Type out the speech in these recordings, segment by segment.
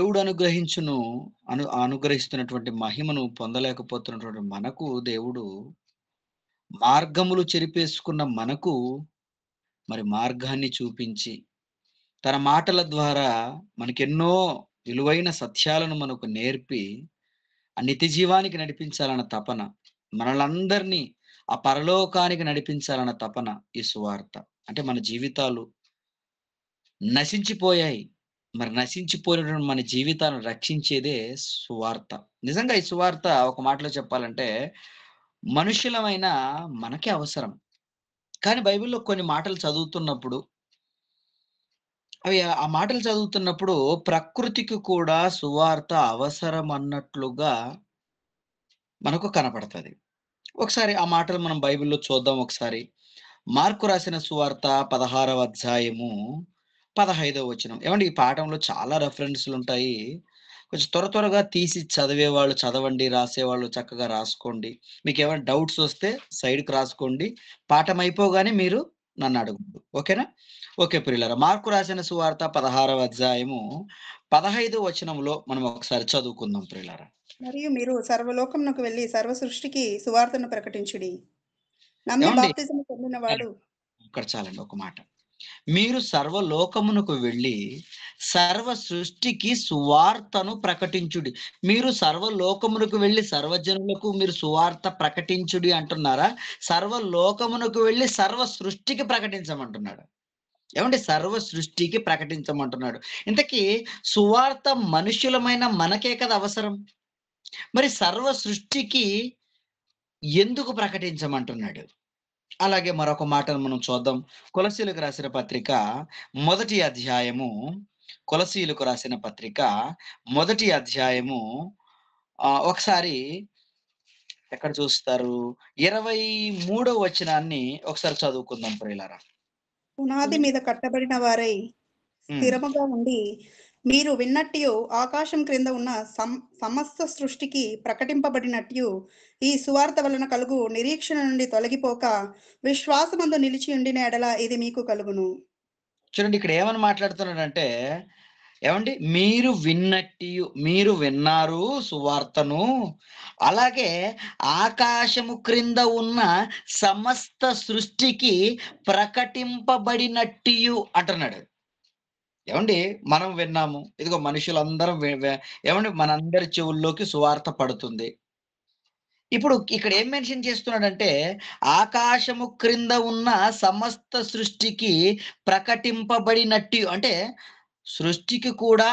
దేవుడు అనుగ్రహిస్తున్నటువంటి మహిమను పొందలేకపోతున్నటువంటి మనకు దేవుడు మార్గములు చెరిపేసుకున్న మనకు మరి మార్గాన్ని చూపించి, తన మాటల ద్వారా మనకెన్నో విలువైన సత్యాలను మనకు నేర్పి, ఆ నిత్య జీవానికి నడిపించాలన్న తపన, మనలందరినీ ఆ పరలోకానికి నడిపించాలన్న తపన ఈ సువార్త. అంటే మన జీవితాలు నశించిపోయాయి. మరి నశించిపోయినటువంటి మన జీవితాలను రక్షించేదే సువార్త. నిజంగా ఈ సువార్త ఒక మాటలో చెప్పాలంటే, మనుషులమైన మనకే అవసరం. కానీ బైబిల్‌లో కొన్ని మాటలు చదువుతున్నప్పుడు, ఆ మాటలు చదువుతున్నప్పుడు ప్రకృతికి కూడా సువార్త అవసరమన్నట్లుగా మనకు కనపడతది. ఒకసారి ఆ మాటలు మనం బైబిల్‌లో చూద్దాం ఒకసారి. మార్కు రాసిన సువార్త 16వ అధ్యాయము 15వ వచనం. ఏవండీ ఈ పాఠంలో చాలా రెఫరెన్స్‌లుంటాయి. కొంచెం త్వరగా తీసి చదివేవాళ్ళు చదవండి, రాసేవాళ్ళు చక్కగా రాసుకోండి. మీకేమైనా డౌట్స్ వస్తే సైడ్‌కి రాసుకోండి. పాఠం అయిపోగానే మీరు నన్నడగొద్దు. ఓకేనా? ఓకే ప్రియులారా. మార్కు రాసిన సువార్త 16వ అధ్యాయము 15వ వచనంలో మనం ఒకసారి చదువుకుందాం ప్రియులారా. మరియు మీరు సర్వలోకమునకు వెళ్లి సర్వ సృష్టికి సువార్తను ప్రకటించుడి. నమ్మి ఏవండీ బాప్తిసము పొందినవాడు ఇక్కడ చాలండి ఒక మాట. మీరు సర్వలోకమునకు వెళ్ళి సర్వ సృష్టికి సువార్తను ప్రకటించుడి. మీరు సర్వలోకమునకు వెళ్ళి సర్వజనులకు మీరు సువార్త ప్రకటించుడి అంటున్నారా? సర్వలోకమునకు వెళ్ళి సర్వ సృష్టికి ప్రకటించమంటున్నాడు. ఏవండీ సర్వ సృష్టికి ప్రకటించమంటున్నాడు. ఇంతకీ సువార్త మనుషులమైన మనకే కదా అవసరం. మరి సర్వ సృష్టికి ఎందుకు ప్రకటించమంటున్నాడు? అలాగే మరొక మాటను మనం చూద్దాం. కొలస్సీలకు రాసిన పత్రిక మొదటి అధ్యాయము కొలస్సీయులకు రాసిన పత్రిక మొదటి అధ్యాయము ఒకసారి ఎక్కడ చూస్తారు? 23వ వచనాన్ని ఒకసారి చదువుకుందాం ప్రియులారా. పునాది మీద కట్టబడిన వారై హ్మ్. స్థిరముగా ఉండి, మీరు విన్నట్టు ఆకాశం క్రింద ఉన్న సమస్త సృష్టికి ప్రకటింపబడినట్టు ఈ సువార్త వలన కలుగు నిరీక్షణ నుండి తొలగిపోక విశ్వాసమందు నిలిచి ఉండిన ఎడల ఇది మీకు కలుగును. చూడండి ఇక్కడ ఏమని మాట్లాడుతున్నాడంటే, ఏవండీ మీరు విన్నారు సువార్తను. అలాగే ఆకాశము క్రింద ఉన్న సమస్త సృష్టికి ప్రకటింపబడినట్టియు అంటున్నాడు. ఏవండీ మనం విన్నాము. ఇదిగో మనుషులందరం వె వె ఏవండీ మనందరి చెవుల్లోకి సువార్త పడుతుంది. ఇప్పుడు ఇక్కడ ఏం మెన్షన్ చేస్తున్నాడంటే, ఆకాశము క్రింద ఉన్న సమస్త సృష్టికి ప్రకటింపబడినట్టు అంటే, సృష్టికి కూడా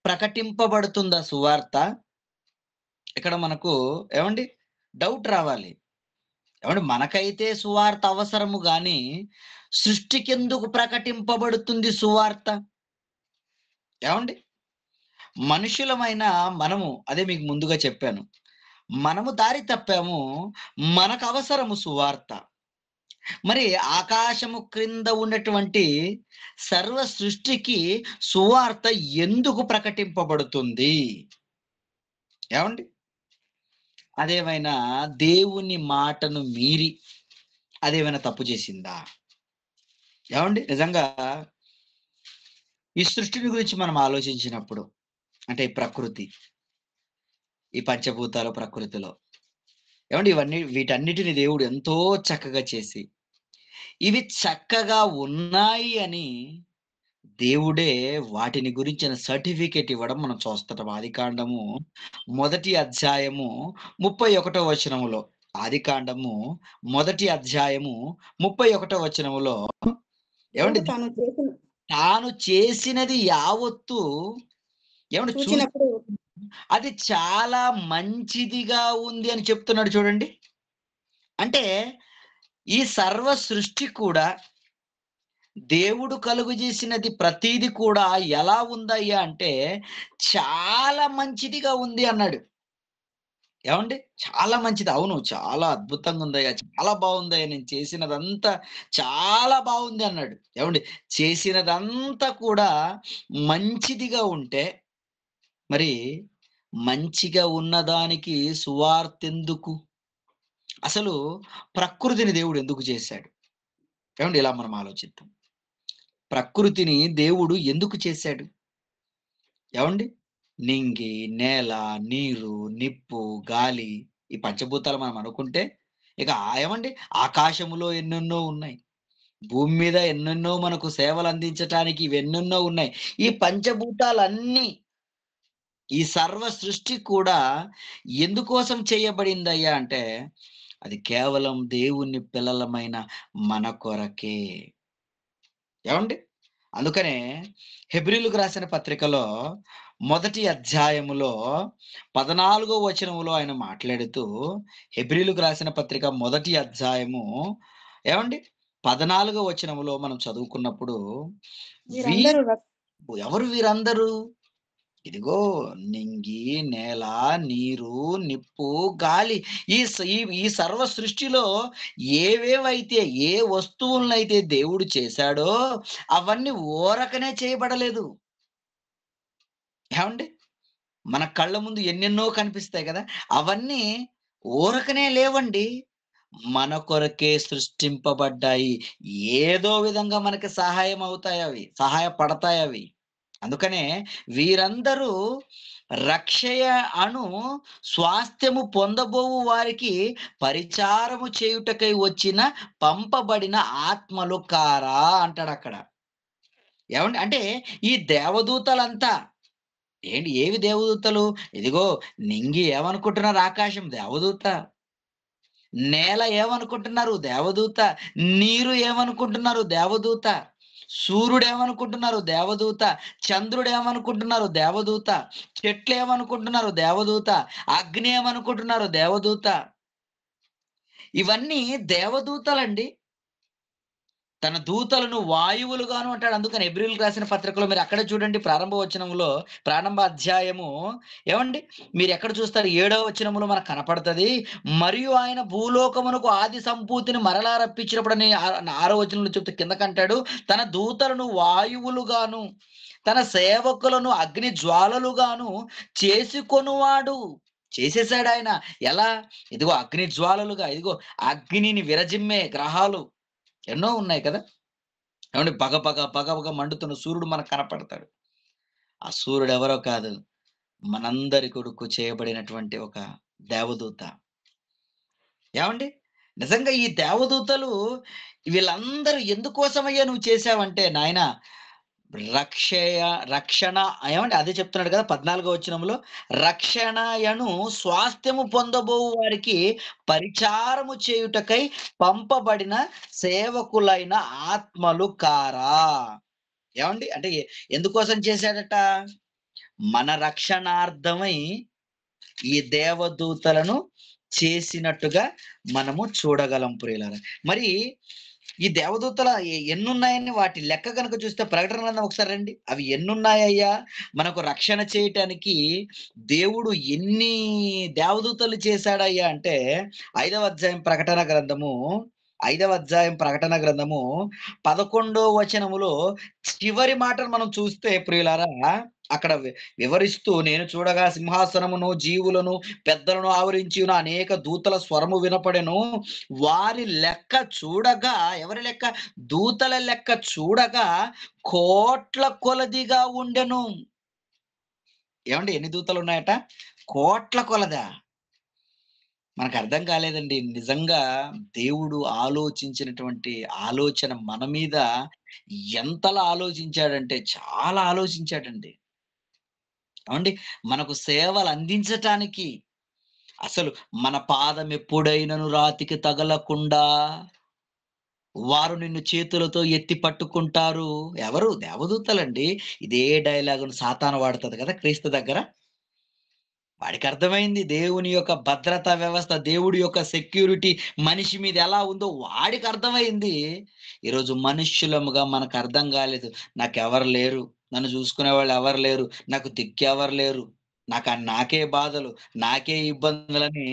ప్రకటింపబడుతుందా సువార్త? ఇక్కడ మనకు ఏవండీ డౌట్ రావాలి. ఏవండీ మనకైతే సువార్త అవసరము గానీ, సృష్టికెందుకు ప్రకటింపబడుతుంది సువార్త? ఏవండీ? మనుషులమైన మనము అదే మీకు ముందుగా చెప్పాను. మనము దారి తప్పాము. మనకవసరము సువార్త. మరి ఆకాశము క్రింద ఉన్నటువంటి సర్వ సృష్టికి సువార్త ఎందుకు ప్రకటింపబడుతుంది? ఏవండీ? అదేమైనా దేవుని మాటను మీరి అదేమైనా తప్పు చేసిందా? ఏవండీ? నిజంగా ఈ సృష్టిని గురించి మనం ఆలోచించినప్పుడు అంటే ఈ ప్రకృతి, ఈ పంచభూతాల ప్రకృతిలో ఏవండీ వీటన్నిటిని దేవుడు ఎంతో చక్కగా చేసి, ఇవి చక్కగా ఉన్నాయి అని దేవుడే వాటిని గురించిన సర్టిఫికేట్ ఇవ్వడం మనం చూస్తుంటాం. ఆదికాండము మొదటి అధ్యాయము 31వ వచనములో. ఆదికాండము మొదటి అధ్యాయము 31వ వచనములో ఏవండీ దేవుడు తాను చేసిన తాను చేసినది యావత్తు ఏవండీ చూచినప్పుడు అది చాలా మంచిదిగా ఉంది అని చెప్తున్నాడు చూడండి. అంటే ఈ సర్వ సృష్టి కూడా దేవుడు కలుగజేసినది ప్రతీది కూడా ఎలా ఉందయ్యా అంటే, చాలా మంచిదిగా ఉంది అన్నాడు. ఏవండీ? చాలా మంచిది. అవును. చాలా అద్భుతంగుందయ్యా! చాలా బావుందయ్యా! నేను చేసినదంతా చాలా బావుంది అన్నాడు. ఏవండీ? చేసినదంతా కూడా మంచిదిగా ఉంటే, మరి మంచిగా ఉన్నదానికి సువార్తెందుకు? అసలు ప్రకృతిని దేవుడు ఎందుకు చేశాడు? ఏవండీ? ఇలా మనం ఆలోచిద్దాం. ప్రకృతిని దేవుడు ఎందుకు చేశాడు? ఏవండీ? నింగి, నేల, నీరు, నిప్పు, గాలి ఈ పంచభూతాలు మనం అనుకుంటే ఇక ఏమండి ఆకాశములో ఎన్నెన్నో ఉన్నాయి. భూమి మీద ఎన్నెన్నో మనకు సేవలు అందించటానికి ఇవెన్నెన్నో ఉన్నాయి. ఈ పంచభూతాలన్నీ ఈ సర్వ సృష్టి కూడా ఎందుకోసం చేయబడిందయ్యా అంటే, అది కేవలం దేవుని పిల్లలమైన మన కొరకే. ఏవండి? అందుకనే హెబ్రీయులకు రాసిన పత్రికలో మొదటి అధ్యాయములో 14 వచనములో ఆయన మాట్లాడుతూ, హెబ్రీయులకు రాసిన పత్రిక మొదటి అధ్యాయము ఏవండి? 14 వచనములో మనం చదువుకున్నప్పుడు, వీ వీరందరూ ఎవరు వీరందరూ? ఇదిగో నింగి, నేల, నీరు, నిప్పు, గాలి ఈ సర్వ సృష్టిలో ఏవేవైతే ఏ వస్తువులనైతే దేవుడు చేశాడో అవన్నీ ఊరకనే చేయబడలేదు. ఏవండి? మన కళ్ళ ముందు ఎన్నెన్నో కనిపిస్తాయి గదా! అవన్నీ ఊరకనే లేవండి. మన కొరకే సృష్టింపబడ్డాయి. ఏదో విధంగా మనకి సహాయం అవుతాయవి. సహాయపడతాయవి. అందుకనే వీరందరూ రక్షయ అను స్వాస్థ్యము పొందబోవు వారికి పరిచారము చేయుటకై వచ్చిన పంపబడిన ఆత్మలు కారా అంటాడక్కడ. ఏవండి? అంటే ఈ దేవదూతలంతా ఏవి దేవదూతలు? ఇదిగో నింగి ఏమనుకుంటున్నారు ఆకాశం దేవదూత. నేల ఏమనుకుంటున్నారు? దేవదూత. నీరు ఏమనుకుంటున్నారు? దేవదూత. సూర్యుడేమనుకుంటున్నారు? దేవదూత. చంద్రుడేమనుకుంటున్నారు? దేవదూత. చెట్లేమనుకుంటున్నారు? దేవదూత. అగ్ని ఏమనుకుంటున్నారు? దేవదూత. ఇవన్నీ దేవదూతలండి. తన దూతలను వాయువులుగాను అంటాడు. అందుకని హెబ్రీయులకు రాసిన పత్రికలో మీరు అక్కడే చూడండి ప్రారంభ వచనంలో, ప్రారంభ అధ్యాయము ఏవండి? మీరెక్కడ చూస్తారు 7వ వచనములో మనకు కనపడతది. మరియు ఆయన భూలోకమునకు ఆది సంపూతిని మరలా రప్పించినప్పుడని 6వ వచనంలో చెప్తే కిందకంటాడు. తన దూతలను వాయువులుగాను, తన సేవకులను అగ్ని జ్వాలలుగాను చేసుకొనువాడు. చేసేసాడాయన. ఎలా? ఇదిగో అగ్ని జ్వాలలుగా, ఇదిగో అగ్నిని విరజిమ్మే గ్రహాలు ఎన్నో ఉన్నాయి కదా! ఏవండీ పగ పగ మండుతున్న సూర్యుడు మనకు కనపడతాడు. ఆ సూర్యుడు ఎవరో కాదు. మనందరి కొరకు చేయబడినటువంటి ఒక దేవదూత. ఏవండి? నిజంగా ఈ దేవదూతలు వీళ్ళందరూ ఎందుకోసమయ్యా నువ్వు చేశావంటే నాయనా రక్షయ రక్షణ ఏమండి అదే చెప్తున్నాడు కదా 14 వచనంలో రక్షణయను స్వాస్థ్యము పొందబోవు వారికి పరిచారము చేయుటకై పంపబడిన సేవకులైన ఆత్మలు కారా. ఏమండి అంటే ఎందుకోసం చేశాడట? మన రక్షణార్థమై ఈ దేవదూతలను చేసినట్టుగా మనము చూడగలం ప్రియులారా. మరి ఈ దేవదూతల ఎన్నున్నాయని వాటి లెక్క గనుక చూస్తే ప్రకటన గ్రంథం ఒకసారి రండి. అవి ఎన్నున్నాయ్యా? మనకు రక్షణ చేయటానికి దేవుడు ఎన్ని దేవదూతలు చేశాడయ్యా అంటే 5వ అధ్యాయం ప్రకటన గ్రంథము 5వ అధ్యాయం ప్రకటన గ్రంథము 11 వచనములో చివరి మాటను మనం చూస్తే ప్రియులారా అక్కడ వివరిస్తూ నేను చూడగా సింహాసనమును, జీవులను, పెద్దలను ఆవరించి ఉన్న అనేక దూతల స్వరము వినపడెను. వారి లెక్క చూడగా ఎవరి లెక్క? దూతల లెక్క చూడగా కోట్ల కొలదిగా ఉండెను. ఏవండీ ఎన్ని దూతలున్నాయట? కోట్ల కొలదా? మనకర్థం కాలేదండి. నిజంగా దేవుడు ఆలోచించినటువంటి ఆలోచన మన మీద ఎంతలా ఆలోచించాడంటే చాలా ఆలోచించాడండి. ఏవండీ మనకు సేవలందించటానికి అసలు మన పాదం ఎప్పుడైనను రాతికి తగలకుండా వారు నిన్ను చేతులతో ఎత్తి పట్టుకుంటారు. ఎవరు? దేవదూతలండి. ఇదే డైలాగును సాతాను వాడుతది కదా! క్రీస్తు దగ్గర. వాడికర్థమైంది దేవుని యొక్క భద్రతా వ్యవస్థ, దేవుడి యొక్క సెక్యూరిటీ మనిషి మీద ఎలా ఉందో వాడికర్థమైంది. ఈరోజు మనుష్యులముగా మనకర్థం గాలేదు. నాకెవరు లేరు. నన్ను చూసుకునేవాళ్ళు ఎవరు లేరు. నాకు దిక్కెవరు లేరు. నాకే బాధలు, నాకే ఇబ్బందులని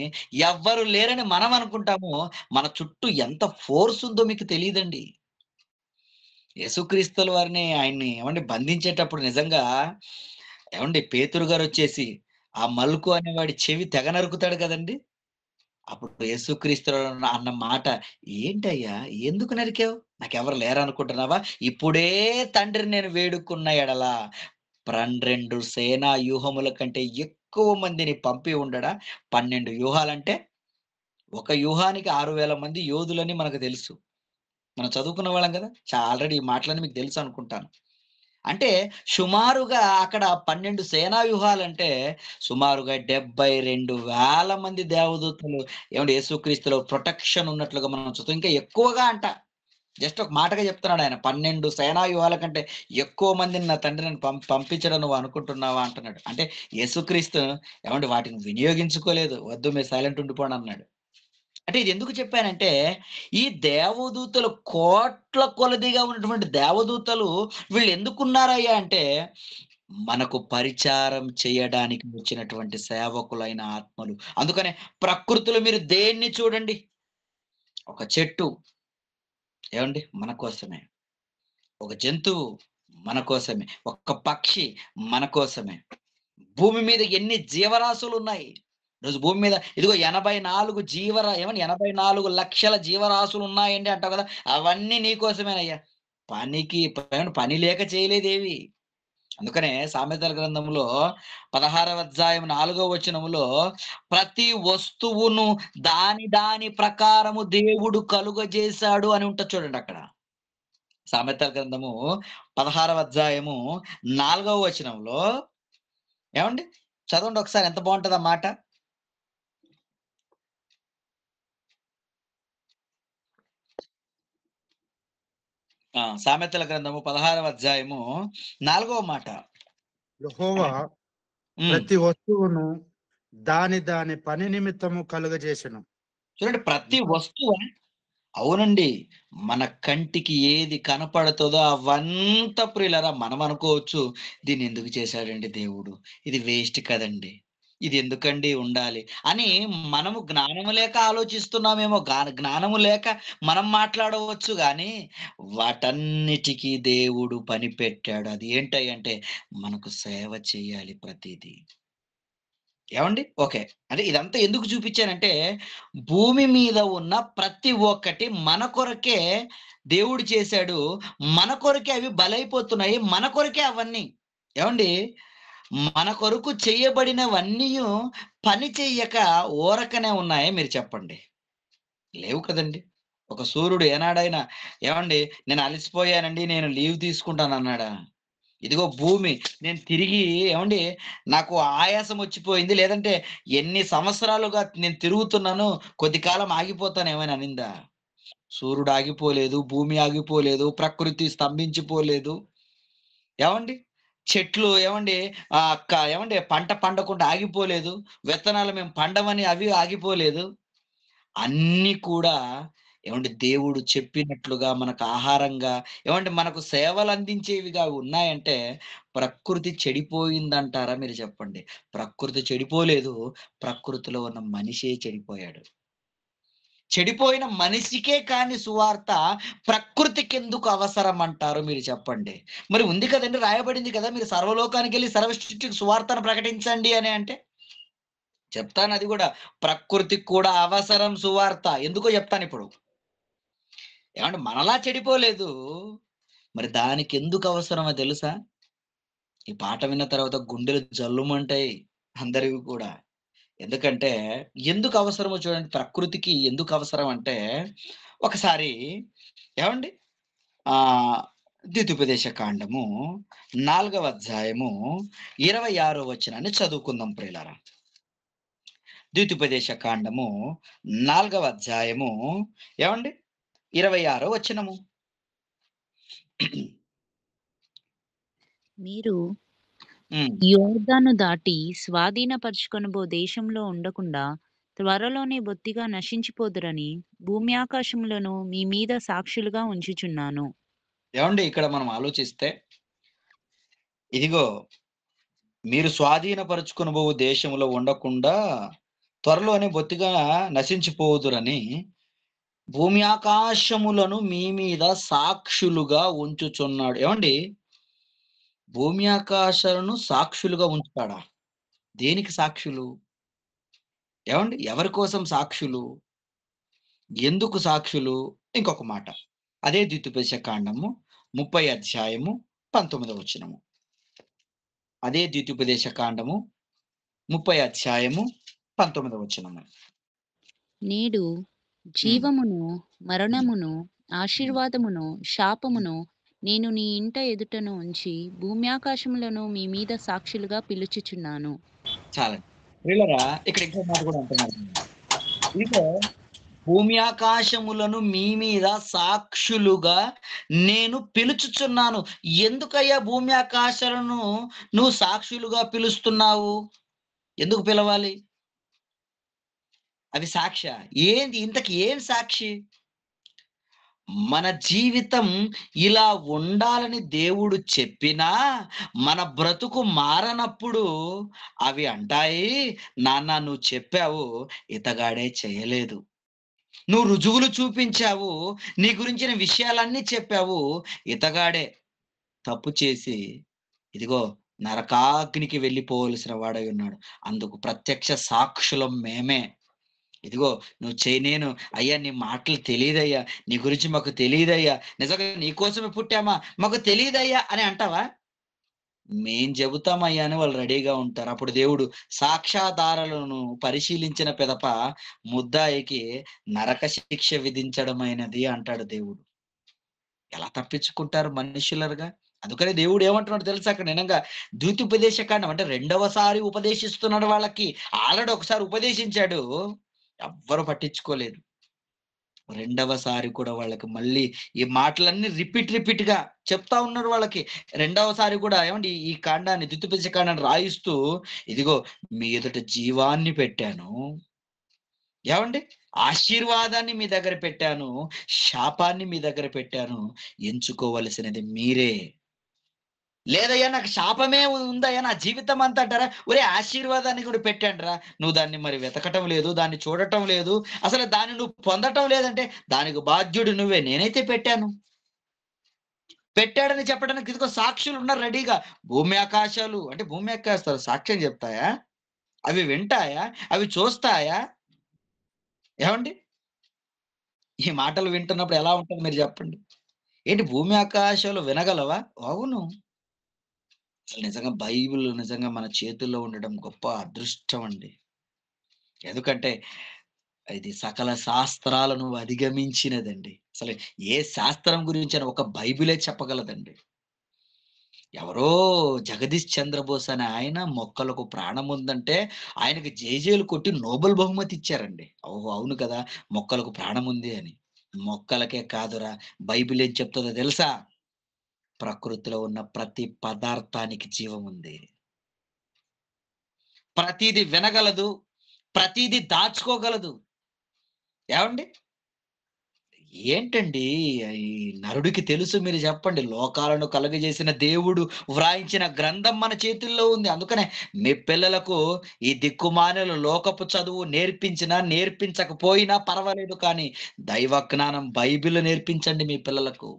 ఎవ్వరు లేరని మనం అనుకుంటాము. మన చుట్టూ ఎంత ఫోర్స్ ఉందో మీకు తెలీదండి. యేసుక్రీస్తుల వారిని ఆయన్ని ఏవండీ బంధించేటప్పుడు నిజంగా ఏవండీ పేతురు గారొచ్చేసి ఆ మల్కు అనేవాడి చెవి తెగ నరుకుతాడు కదండీ! అప్పుడు యేసుక్రీస్తు అన్న మాట ఏంటయ్యా? ఎందుకు నరికావు? నాకెవరు లేరనుకుంటున్నావా? ఇప్పుడే తండ్రిని నేను వేడుకున్న ఎడల 12 సేనా వ్యూహముల కంటే ఎక్కువ మందిని పంపి ఉండడా? 12 వ్యూహాలంటే ఒక వ్యూహానికి 6,000 మంది యోధులని మనకు తెలుసు. మనం చదువుకున్న వాళ్ళం గదా! ఆల్రెడీ ఈ మాటలన్నీ మీకు తెలుసనుకుంటాను. అంటే సుమారుగా అక్కడ 12 సేనా వ్యూహాలంటే సుమారుగా 72,000 మంది దేవదూతలు ఏవండీ యేసుక్రీస్తులో ప్రొటెక్షన్ ఉన్నట్లుగా మనం చూస్తాం. ఇంకా ఎక్కువగా అంట. జస్ట్ ఒక మాటగా చెప్తున్నాడాయన. 12 సేనా వ్యూహాల కంటే ఎక్కువ మందిని నా తండ్రి నన్ను పంపించడం నువ్వు అనుకుంటున్నావా అంటున్నాడు. అంటే యేసుక్రీస్తు ఏవండీ వాటిని వినియోగించుకోలేదు. వద్దు మీరు సైలెంట్ ఉండిపోండి అన్నాడు. అంటే ఇది ఎందుకు చెప్పానంటే, ఈ దేవదూతలు కోట్ల కొలదిగా ఉన్నటువంటి దేవదూతలు వీళ్ళెందుకున్నారయ్యా అంటే, మనకు పరిచారం చేయడానికి వచ్చినటువంటి సేవకులైన ఆత్మలు. అందుకనే ప్రకృతిలో మీరు దేన్ని చూడండి, ఒక చెట్టు ఏవండీ మన కోసమే. ఒక జంతువు మన కోసమే. ఒక పక్షి మన కోసమే. భూమి మీద ఎన్ని జీవరాశులున్నాయి. ఈరోజు భూమి మీద ఇదిగో 84 ఏమండి 84,00,000 జీవరాశులున్నాయండి అంటావు కదా! అవన్నీ నీ కోసమేనయ్యా. పని లేక చేయలేదేవి. అందుకనే సామెతల గ్రంథంలో 16వ అధ్యాయం 4వ వచనములో ప్రతి వస్తువును దాని ప్రకారము దేవుడు కలుగజేశాడు అని ఉంటది చూడండి అక్కడ. సామెతల గ్రంథము 16వ అధ్యాయము 4వ వచనంలో ఏవండి? చదవండి ఒకసారి ఎంత బావుంటది ఆ మాట. సామెతల గ్రంథము 16వ అధ్యాయము 4వ మాట. యెహోవా హ్మ్. ప్రతి వస్తువును దాని పని నిమిత్తము కలుగజేసెను. చూడండి ప్రతి వస్తువు అవునండి. మన కంటికి ఏది కనపడుతదో అవంతా ప్రియులారా మనం అనుకోవచ్చు, దీన్నెందుకు చేశాడండి దేవుడు? ఇది వేస్ట్ కదండీ! ఇది ఎందుకండి ఉండాలి? అని మనము జ్ఞానము లేక ఆలోచిస్తున్నామేమో, జ్ఞానము లేక మనం మాట్లాడవచ్చు గానీ, వాటన్నిటికి దేవుడు పని పెట్టాడు. అది ఏంటయ్యంటే, మనకు సేవ చేయాలి ప్రతీదీ. ఏవండీ? ఓకే. అంటే ఇదంతా ఎందుకు చూపిచ్చానంటే, భూమి మీద ఉన్న ప్రతి ఒక్కటి మన కొరకే దేవుడు చేశాడు. మన కొరకే అవి బలైపోతున్నాయి. మన కొరకే అవన్నీ. ఏవండీ? మన కొరకు చేయబడినవన్నీయు పని చెయ్యక ఊరకనే ఉన్నాయా మీరు చెప్పండి? లేవు కదండీ! ఒక సూర్యుడు ఏనాడైనా ఏవండీ నేను అలసిపోయానండి. నేను లీవ్ తీసుకుంటానన్నాడా? ఇదిగో భూమి నేను తిరిగి ఏవండీ నాకు ఆయాసం వచ్చిపోయింది. లేదంటే ఎన్ని సంవత్సరాలుగా నేను తిరుగుతున్నాను. కొద్ది కాలం ఆగిపోతాను ఏమైనా అనిందా? సూర్యుడు ఆగిపోలేదు. భూమి ఆగిపోలేదు. ప్రకృతి స్తంభించిపోలేదు. ఏవండీ? చెట్లు ఏవండీ ఏవండీ పంట పండకుండా ఆగిపోలేదు. విత్తనాలు మేము పండమని అవి ఆగిపోలేదు. అన్నీ కూడా ఏవండీ దేవుడు చెప్పినట్లుగా మనకు ఆహారంగా ఏవండీ మనకు సేవలందించేవిగా ఉన్నాయంటే, ప్రకృతి చెడిపోయిందంటారా మీరు చెప్పండి? ప్రకృతి చెడిపోలేదు. ప్రకృతిలో ఉన్న మనిషే చెడిపోయాడు. చెడిపోయిన మనిషికే కాని సువార్త ప్రకృతికెందుకు అవసరమంటారు మీరు చెప్పండి? మరి ఉంది కదండీ! రాయబడింది కదా! మీరు సర్వలోకానికెళ్ళి సర్వ సృష్టికి సువార్తను ప్రకటించండి అని అంటే? చెప్తానది గూడా. ప్రకృతికి కూడా అవసరం సువార్త. ఎందుకో జెప్తానిప్పుడు. ఏవండీ మనలా చెడిపోలేదు. మరి దానికెందుకు అవసరమో తెలుసా? ఈ పాట విన్న తర్వాత గుండెలు జల్లుమంటాయి అందరివి కూడా. ఎందుకంటే, ఎందుకు అవసరమో చూడండి ప్రకృతికి ఎందుకు అవసరం అంటే, ఒకసారి ఏవండీ ద్వితీయోపదేశ కాండము 4వ అధ్యాయము 26వ వచనాన్ని చదువుకుందాం ప్రియులారా. ద్వితీయోపదేశ కాండము 4వ అధ్యాయము ఏవండీ 26వ వచనము. మీరు హ్మ్. యోర్దాను దాటి స్వాధీనపరచుకొనబో దేశంలో ఉండకుండా త్వరలోనే బొత్తిగా నశించిపోదురని భూమి ఆకాశములను మీ మీద సాక్షులుగా ఉంచుచున్నాను. ఏవండీ ఇక్కడ మనం ఆలోచిస్తే, ఇదిగో మీరు స్వాధీనపరచుకొనబోవు దేశంలో ఉండకుండా త్వరలోనే బొత్తిగా నశించిపోవుదురని భూమి ఆకాశములను మీ మీద సాక్షులుగా ఉంచుచున్నాడు. ఏవండీ భూమి ఆకాశాలను సాక్షులుగా ఉంచుతాడా? దేనికి సాక్షులు? ఏవండీ ఎవరి కోసం సాక్షులు? ఎందుకు సాక్షులు? ఇంకొక మాట. అదే ద్వితీయోపదేశ కాండము 30 అధ్యాయము 19వ వచనము. అదే ద్వితీయోపదేశ కాండము 30 అధ్యాయము 19వ వచనము. నేడు జీవమును, మరణమును, ఆశీర్వాదమును, శాపమును నేను నీ ఇంట ఎదుటను ఉంచి భూమ్యాకాశములను మీ మీద సాక్షులుగా పిలుచుచున్నాను. చాలండి. ప్రియులారా, ఇక్కడ ఇంకో మాట కూడా అంటున్నారు. ఇదిగో భూమి ఆకాశములను మీ మీద సాక్షులుగా నేను పిలుచుచున్నాను. ఎందుకయ్యా భూమి ఆకాశాలను నువ్వు సాక్షులుగా పిలుస్తున్నావు? ఎందుకు పిలవాలి? అవి సాక్ష్య? ఏంది ఇంతకి ఏం సాక్షి? మన జీవితం ఇలా ఉండాలని దేవుడు చెప్పినా మన బ్రతుకు మారనప్పుడు అవి అంటాయి, నాన్న నువ్వు చెప్పావు, ఇతగాడే చేయలేదు. నువ్వు రుజువులు చూపించావు, నీ గురించిన విషయాలన్నీ చెప్పావు, ఇతగాడే తప్పు చేసి ఇదిగో నరకాగ్నికి వెళ్ళిపోవలసిన వాడై ఉన్నాడు. అందుకు ప్రత్యక్ష సాక్షులం మేమే. ఇదిగో నువ్వు చేయనేను అయ్యా, నీ మాటలు తెలియదయ్యా, నీ గురించి మాకు తెలియదయ్యా, నిజంగా నీ కోసమే పుట్టామా, మాకు తెలియదయ్యా అని అంటావా? మేం చెబుతామయ్యా అని వాళ్ళు రెడీగా ఉంటారు. అప్పుడు దేవుడు సాక్ష్యాధారాలను పరిశీలించిన పిదప ముద్దాయికి నరక శిక్ష విధించడమైనది అంటాడు దేవుడు. ఎలా తప్పించుకుంటారు మనుషులరుగా? అందుకని దేవుడు ఏమంటున్నాడు తెలుసా? అక్కడ నిజంగా ద్వితీయోపదేశ కాండం అంటే రెండవసారి ఉపదేశిస్తున్నాడు వాళ్ళకి. ఆల్రెడీ ఒకసారి ఉపదేశించాడు, ఎవ్వరు పట్టించుకోలేదు. రెండవసారి కూడా వాళ్ళకి మళ్ళీ ఈ మాటలన్నీ రిపీట్ గా చెప్తా ఉన్నారు వాళ్ళకి. రెండవసారి కూడా ఏమండి ఈ కాండాన్ని ద్వితీయోపదేశ కాండాన్ని రాయిస్తూ, ఇదిగో మీ ఎదుట జీవాన్ని పెట్టాను, ఏమండి ఆశీర్వాదాన్ని మీ దగ్గర పెట్టాను, శాపాన్ని మీ దగ్గర పెట్టాను, ఎంచుకోవలసినది మీరే. లేదయ్యా నాకు శాపమే ఉందయ్యా నా జీవితం అంతా అంటారా? ఒరే ఆశీర్వాదాన్ని కూడా పెట్టాండ్రా, నువ్వు దాన్ని మరి వెతకటం లేదు, దాన్ని చూడటం లేదు, అసలు దాన్ని నువ్వు పొందటం లేదంటే దానికి బాధ్యుడు నువ్వే. నేనైతే పెట్టాడని చెప్పడానికి ఇదిగో సాక్షులు ఉన్నారు రెడీగా. భూమి ఆకాశాలు అంటే భూమి ఆకాశాలు సాక్ష్యం చెప్తాయా? అవి వింటాయా? అవి చూస్తాయా? ఏమండి ఈ మాటలు వింటున్నప్పుడు ఎలా ఉంటుంది మీరు చెప్పండి? ఏంటి భూమి ఆకాశాలు వినగలవా? అవును. అసలు నిజంగా బైబిల్ నిజంగా మన చేతుల్లో ఉండడం గొప్ప అదృష్టం అండి. ఎందుకంటే ఇది సకల శాస్త్రాలను అధిగమించినదండి. అసలు ఏ శాస్త్రం గురించైనా ఒక బైబిలే చెప్పగలదండి. ఎవరో జగదీష్ చంద్రబోస్ అనే ఆయన మొక్కలకు ప్రాణం ఉందంటే ఆయనకి జేజేలు కొట్టి నోబెల్ బహుమతి ఇచ్చారండి. ఓహో! అవును కదా! మొక్కలకు ప్రాణం ఉంది అని. మొక్కలకే కాదురా, బైబిల్ ఏం చెప్తుందో తెలుసా? ప్రకృతిలో ఉన్న ప్రతి పదార్థానికి జీవం ఉంది. ప్రతీది వినగలదు, ప్రతీది దాచుకోగలదు. ఏవండి? ఏంటండి ఈ నరుడికి తెలుసు, మీరు చెప్పండి. లోకాలను కలుగజేసిన దేవుడు వ్రాయించిన గ్రంథం మన చేతుల్లో ఉంది. అందుకనే మీ పిల్లలకు ఈ దిక్కుమాలిన లోకపు చదువు నేర్పించినా, నేర్పించకపోయినా పర్వాలేదు కానీ దైవ జ్ఞానం బైబిల్ నేర్పించండి మీ పిల్లలకు.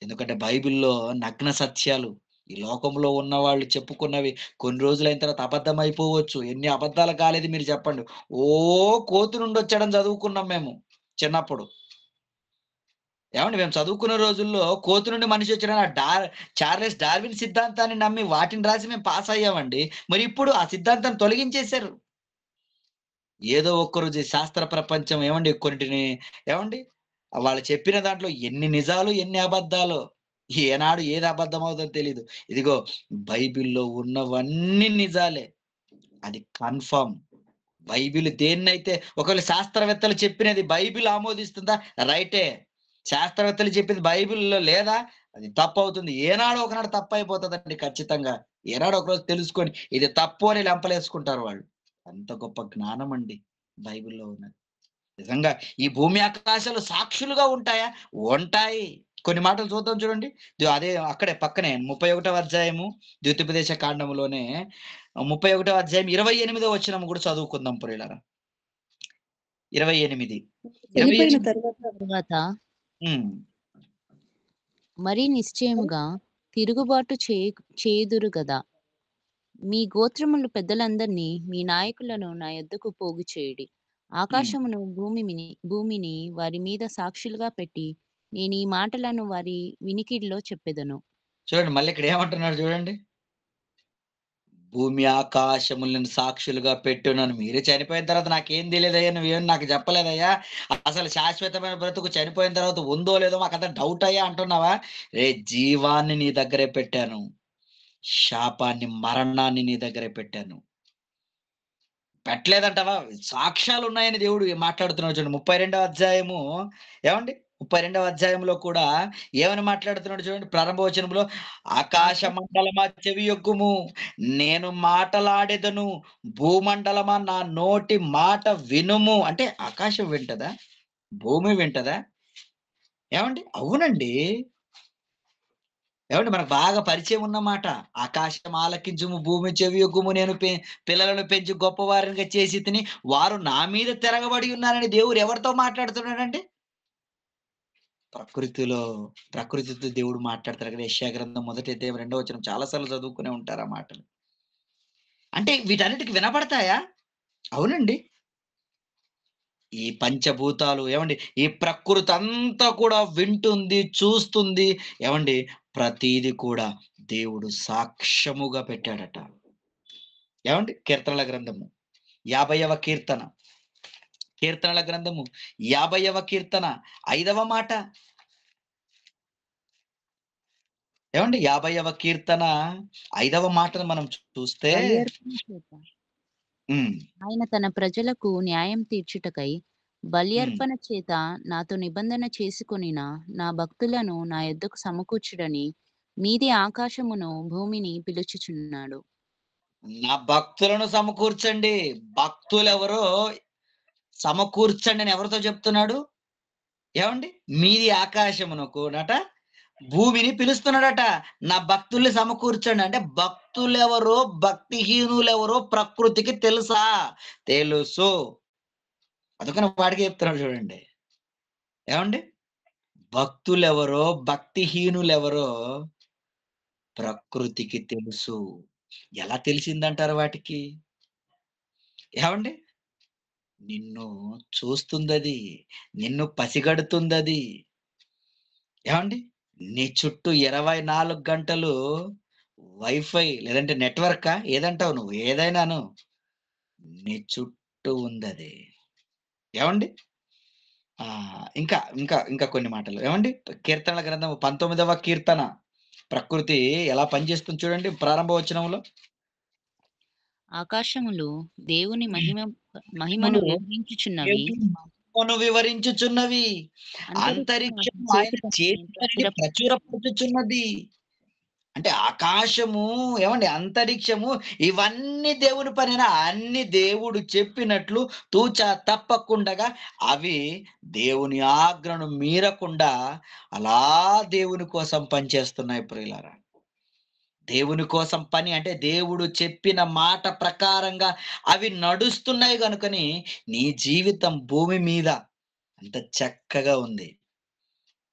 ఎందుకంటే బైబిల్‌లో నగ్న సత్యాలు. ఈ లోకంలో ఉన్నవాళ్ళు చెప్పుకున్నవి కొన్ని రోజులైన తర్వాత అబద్ధమైపోవచ్చు. ఎన్ని అబద్ధాలు కాలేదు మీరు చెప్పండి. కోతి నుండొచ్చాడని చదువుకున్నాం మేము చిన్నప్పుడు. ఏవండీ మేము చదువుకున్న రోజుల్లో కోతి నుండి మనిషి వచ్చాడని చార్లెస్ డార్విన్ సిద్ధాంతాన్ని నమ్మి వాటిని రాసి మేము పాస్ అయ్యామండి. మరి ఇప్పుడు ఆ సిద్ధాంతాన్ని తొలగించేశారు. ఏదో ఒక్కరోజు ఈ శాస్త్ర ప్రపంచం ఏవండీ కొన్నిటిని ఏవండీ వాళ్ళు చెప్పిన దాంట్లో ఎన్ని నిజాలు, ఎన్ని అబద్ధాలో. ఏనాడు ఏది అబద్ధం అవుతుందో తెలీదు. ఇదిగో బైబిల్‌లో ఉన్నవన్నీ నిజాలే. అది కన్ఫర్మ్. బైబిల్ దేన్నైతే ఒకవేళ శాస్త్రవేత్తలు చెప్పినది బైబిల్ ఆమోదిస్తుందా? రైటే. శాస్త్రవేత్తలు చెప్పింది బైబిల్‌లో లేదా? అది తప్పవుతుంది. ఏనాడో ఒకనాడు తప్పయిపోతదండి ఖచ్చితంగా. ఏనాడో ఒకరోజు తెలుసుకొని ఇది తప్పు అని లెంపలేసుకుంటారు వాళ్ళు. అంత గొప్ప జ్ఞానం అండి బైబిల్‌లో ఉన్నది. నిజంగా ఈ భూమి ఆకాశాలు సాక్షులుగా ఉంటాయా? ఉంటాయి. కొన్ని మాటలు చూద్దాం చూడండి. అదే అక్కడే పక్కనే 31వ అధ్యాయము ద్వితీయోపదేశ కాండములోనే 31వ అధ్యాయం 28వ వచనం కూడా చదువుకుందాం ప్రియులారా. 28. చనిపోయిన 28 తరువాత హ్మ్. మరీ నిశ్చయముగా తిరుగుబాటు చేయుదురు గదా! మీ గోత్రముల పెద్దలందరినీ మీ నాయకులను నా యొద్దకు పోగు చేయుడి. హ్మ్. ఆకాశమును భూమిని వారి మీద సాక్షులుగా పెట్టి నేను ఈ మాటలను వారి వినికిడిలో చెప్పెదను. చూడండి మళ్ళీ ఇక్కడ ఏమంటున్నాడు చూడండి. భూమి ఆకాశములను సాక్షులుగా పెట్టునని. మీరు చనిపోయిన తర్వాత నాకేం తెలియదయ్యా, నువ్వేం నాకు చెప్పలేదయ్యా, అసలు శాశ్వతమైన బ్రతుకు చనిపోయిన తర్వాత ఉందో లేదో మాకంత డౌట్ అయ్యా అంటున్నావా? జీవాన్ని నీ దగ్గరే పెట్టాను, శాపాన్ని మరణాన్ని నీ దగ్గరే పెట్టాను. పెట్టలేదంటావా? సాక్ష్యాలున్నాయని దేవుడు మాట్లాడుతున్నాడు చూడండి. 32వ అధ్యాయము ఏవండి? 32వ అధ్యాయంలో కూడా ఏమని మాట్లాడుతున్నాడు చూడండి. ప్రారంభ వచనంలో, ఆకాశ మండలమా చెవియొగ్గుము, నేను మాటలాడెదను, భూమండలమా నా నోటి మాట వినుము. అంటే ఆకాశం వింటదా? భూమి వింటదా? ఏవండి? అవునండి. ఏవండి మనకు బాగా పరిచయం ఉన్నమాట. ఆకాశం ఆలకించుము, భూమి చెవియొగ్గుము, నేను పిల్లలను పెంచి గొప్పవారినిగా చేసితిని, వారు నా మీద తిరగబడి ఉన్నారని దేవుడు ఎవరితో మాట్లాడుతున్నాడండి? ప్రకృతిలో ప్రకృతితో దేవుడు మాట్లాడతారు కదా! యెషయా గ్రంథం మొదటి అధ్యాయం 2వ వచనం చాలా సార్లు చదువుకునే ఉంటారు ఆ మాటలు. అంటే వీటన్నిటికి వినపడతాయా? అవునండి. ఈ పంచభూతాలు ఏవండి, ఈ ప్రకృతి అంతా కూడా వింటుంది, చూస్తుంది. ఏవండి, ప్రతీది కూడా దేవుడు సాక్ష్యముగా పెట్టాడట. ఏవండి, కీర్తనల గ్రంథము 50వ కీర్తన, కీర్తనల గ్రంథము 50వ కీర్తన 5వ మాట. ఏవండి, 50వ కీర్తన 5వ మాటను మనం చూస్తే బలి అర్పణ చేత హ్మ్. ఆయన తన ప్రజలకు న్యాయం తీర్చుటకై బలి హ్మ్. అర్పణ చేత నాతో నిబంధన చేసుకొనిన నా భక్తులను నా యొద్దకు సమకూర్చుడని మీది ఆకాశమును భూమిని పిలుచుచున్నాడు. నా భక్తులను సమకూర్చండి. భక్తులెవరో సమకూర్చండి అని ఎవరితో చెప్తున్నాడు? ఏవండి? మీది ఆకాశమునకునట భూమిని పిలుస్తున్నాడట. నా భక్తుల్ని సమకూర్చండి. అంటే భక్తులెవరో, భక్తిహీనులెవరో ప్రకృతికి తెలుసా? తెలుసు. అందుకని వాడికే చెప్తున్నాడు చూడండి. ఏవండి? భక్తులెవరో, భక్తిహీనులెవరో ప్రకృతికి తెలుసు. ఎలా తెలిసిందంటారు వాటికి? ఏవండి? నిన్ను చూస్తుందది. నిన్ను పసిగడుతుందది. ఏవండి? నీ చుట్టూ 24 గంటలు వైఫై లేదంటే నెట్‌వర్కా? ఏదంటావు నువ్వు? ఏదైనా అను. నీ చుట్టూ ఉందది. ఏవండి? ఇంకా కొన్ని మాటలు. ఏవండి? కీర్తనల గ్రంథం 19వ కీర్తన. ప్రకృతి ఎలా పనిచేస్తుంది చూడండి ప్రారంభ వచనంలో. ఆకాశములు దేవుని మహిమను భూములు వివరించుచున్నవి, దేవుని మహిమను వివరించుచున్నవి. అంతరిక్షము అంతరిక్షం ఆయన ఆయన చేతి చేతి పని పనిని ప్రచురపరచుచున్నది. అంటే ఆకాశము, ఏవండి, అంతరిక్షము ఇవన్నీ దేవుని పనేనా? అన్ని దేవుడు చెప్పినట్లు తూచా తప్పకుండగా అవి దేవుని ఆజ్ఞను మీరకుండా అలా దేవుని కోసం పనిచేస్తున్నాయి ప్రియులారా. దేవుని కోసం పని అంటే దేవుడు చెప్పిన మాట ప్రకారంగా అవి నడుస్తున్నాయి గనుకని నీ జీవితం భూమి మీద అంత చక్కగా ఉంది.